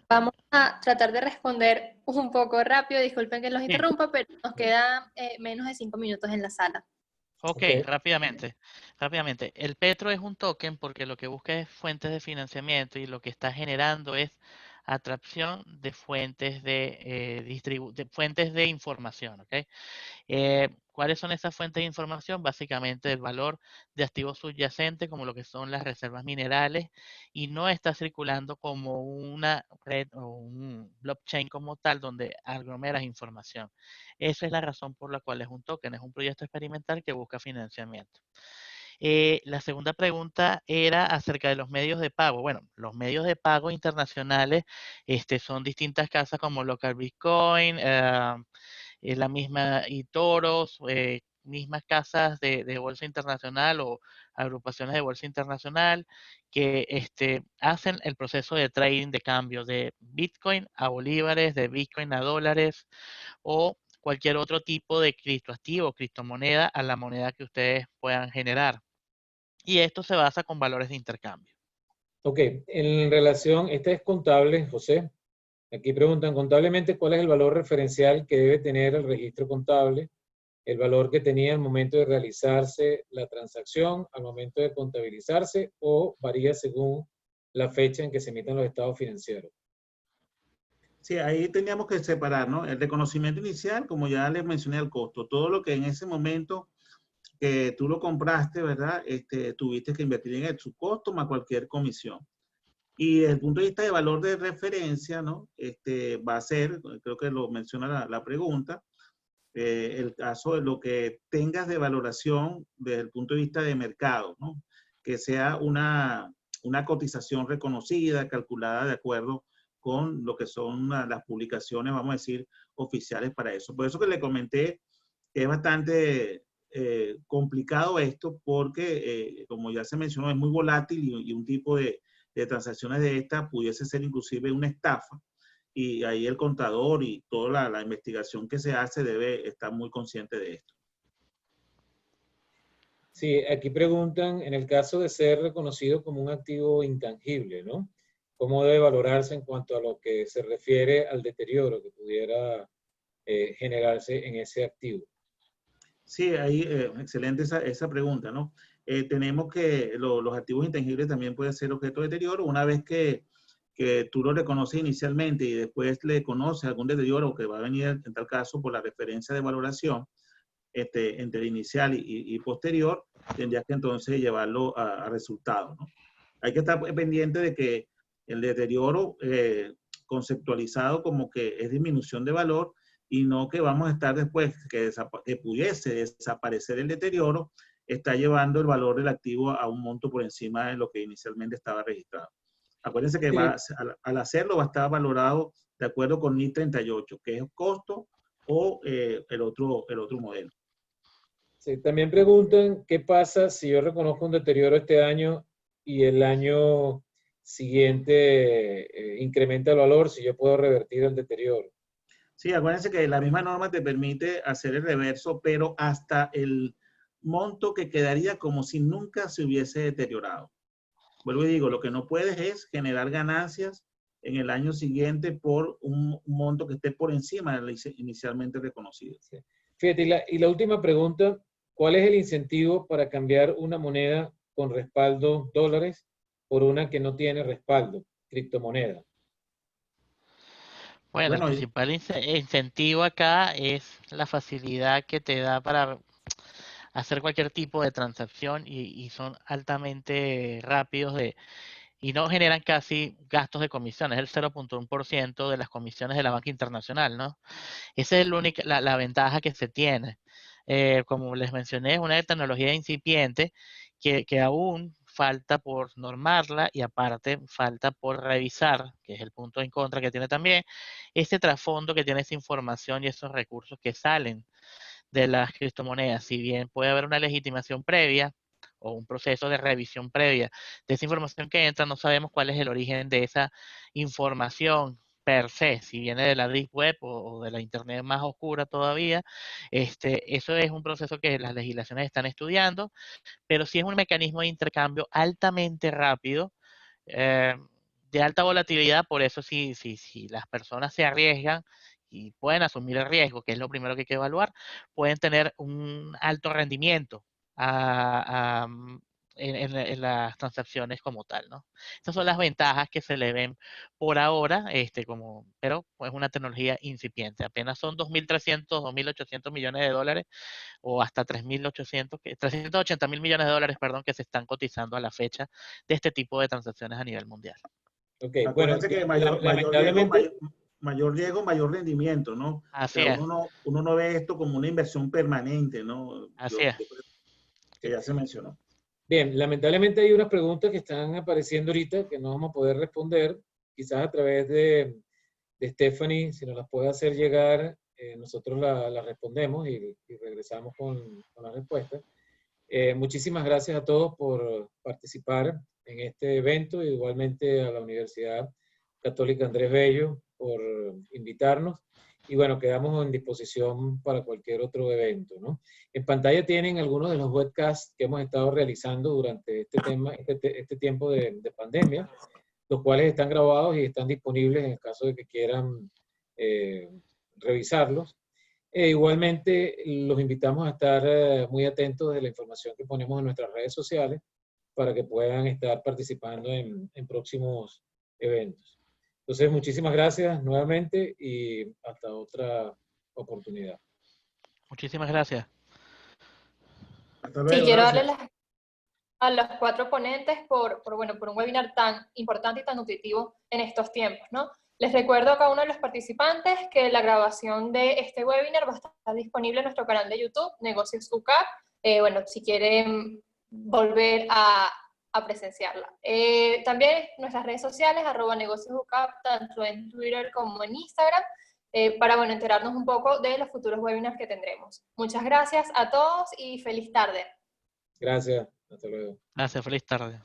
vamos a tratar de responder un poco rápido. Disculpen que los interrumpa, pero nos quedan menos de 5 minutos en la sala. Ok, rápidamente. El Petro es un token porque lo que busca es fuentes de financiamiento y lo que está generando es atracción de fuentes fuentes de información, ¿ok? ¿Cuáles son esas fuentes de información? Básicamente el valor de activos subyacentes, como lo que son las reservas minerales, y no está circulando como una red o un blockchain como tal donde aglomeras información. Esa es la razón por la cual es un token, es un proyecto experimental que busca financiamiento. La segunda pregunta era acerca de los medios de pago. Bueno, los medios de pago internacionales son distintas casas como Local Bitcoin, la misma eToros, mismas casas de bolsa internacional o agrupaciones de bolsa internacional que hacen el proceso de trading de cambio de Bitcoin a bolívares, de Bitcoin a dólares o cualquier otro tipo de criptoactivo, criptomoneda a la moneda que ustedes puedan generar. y esto se basa con valores de intercambio. Ok, en relación, este es contable, José. Aquí preguntan contablemente cuál es el valor referencial que debe tener el registro contable, el valor que tenía al momento de realizarse la transacción, al momento de contabilizarse, o varía según la fecha en que se emiten los estados financieros. Sí, ahí teníamos que separar, ¿no? El reconocimiento inicial, como ya les mencioné, el costo. Todo lo que en ese momento que tú lo compraste, ¿verdad? Tuviste que invertir en su costo más cualquier comisión. Y desde el punto de vista de valor de referencia, ¿no? Va a ser, creo que lo menciona la pregunta, el caso de lo que tengas de valoración desde el punto de vista de mercado, ¿no? Que sea una cotización reconocida, calculada de acuerdo con lo que son las publicaciones, vamos a decir, oficiales para eso. Por eso que le comenté que es bastante complicado esto porque, como ya se mencionó, es muy volátil y un tipo de transacciones de esta pudiese ser inclusive una estafa. Y ahí el contador y toda la investigación que se hace debe estar muy consciente de esto. Sí, aquí preguntan, en el caso de ser reconocido como un activo intangible, ¿no? ¿Cómo debe valorarse en cuanto a lo que se refiere al deterioro que pudiera generarse en ese activo? Sí, ahí, excelente esa pregunta, ¿no? Tenemos que los activos intangibles también pueden ser objeto de deterioro una vez que tú lo reconoces inicialmente y después le conoces algún deterioro que va a venir en tal caso por la referencia de valoración entre inicial y posterior, tendrías que entonces llevarlo a resultados, ¿no? Hay que estar pendiente de que el deterioro conceptualizado como que es disminución de valor y no que vamos a estar después que pudiese desaparecer el deterioro, está llevando el valor del activo a un monto por encima de lo que inicialmente estaba registrado. Acuérdense que Sí. al hacerlo va a estar valorado de acuerdo con NIS 38, que es costo o el otro modelo. Sí, también preguntan qué pasa si yo reconozco un deterioro este año y el año siguiente incrementa el valor, si yo puedo revertir el deterioro. Sí, acuérdense que la misma norma te permite hacer el reverso, pero hasta el monto que quedaría como si nunca se hubiese deteriorado. Vuelvo y digo, lo que no puedes es generar ganancias en el año siguiente por un monto que esté por encima de la inicialmente reconocido. Sí. Fíjate, y la última pregunta, ¿cuál es el incentivo para cambiar una moneda con respaldo dólares por una que no tiene respaldo, criptomoneda? Bueno, el Bueno, principal incentivo acá es la facilidad que te da para hacer cualquier tipo de transacción y son altamente rápidos y no generan casi gastos de comisiones, es el 0.1% de las comisiones de la banca internacional, ¿no? Esa es la ventaja que se tiene. Como les mencioné, es una tecnología incipiente que aún falta por normarla y aparte falta por revisar, que es el punto en contra que tiene también, ese trasfondo que tiene esa información y esos recursos que salen de las criptomonedas. Si bien puede haber una legitimación previa o un proceso de revisión previa de esa información que entra, no sabemos cuál es el origen de esa información per se, si viene de la Deep Web o de la Internet más oscura todavía. Eso es un proceso que las legislaciones están estudiando, pero sí es un mecanismo de intercambio altamente rápido, eh, de alta volatilidad. Por eso si las personas se arriesgan y pueden asumir el riesgo, que es lo primero que hay que evaluar, pueden tener un alto rendimiento en las transacciones como tal, ¿no? Esas son las ventajas que se le ven por ahora, pero es una tecnología incipiente. Apenas son 2.300, 2.800 millones de dólares o hasta 380 mil millones de dólares, perdón, que se están cotizando a la fecha de este tipo de transacciones a nivel mundial. Ok, bueno, acuérdense que lamentablemente, mayor riesgo, mayor rendimiento, ¿no? O Así sea, es, uno no ve esto como una inversión permanente, ¿no? así es. Yo creo que ya se mencionó. bien, lamentablemente hay unas preguntas que están apareciendo ahorita que no vamos a poder responder, quizás a través de Stephanie, si nos las puede hacer llegar, nosotros las respondemos y regresamos con las respuestas. Muchísimas gracias a todos por participar en este evento, y igualmente a la Universidad Católica Andrés Bello por invitarnos. y bueno, quedamos en disposición para cualquier otro evento, ¿no? En pantalla tienen algunos de los webcasts que hemos estado realizando durante este tiempo de pandemia, los cuales están grabados y están disponibles en el caso de que quieran revisarlos. Igualmente, los invitamos a estar muy atentos de la información que ponemos en nuestras redes sociales para que puedan estar participando en próximos eventos. Entonces, muchísimas gracias nuevamente y hasta otra oportunidad. Muchísimas gracias. Hasta Sí, luego, quiero gracias. darle a los 4 ponentes por un webinar tan importante y tan nutritivo en estos tiempos, ¿no? Les recuerdo a cada uno de los participantes que la grabación de este webinar va a estar disponible en nuestro canal de YouTube, Negocios UCAP, bueno, si quieren volver a presenciarla. También nuestras redes sociales, @negociosUCAP, tanto en Twitter como en Instagram, para, bueno, enterarnos un poco de los futuros webinars que tendremos. Muchas gracias a todos y feliz tarde. Gracias. Hasta luego. Gracias, feliz tarde.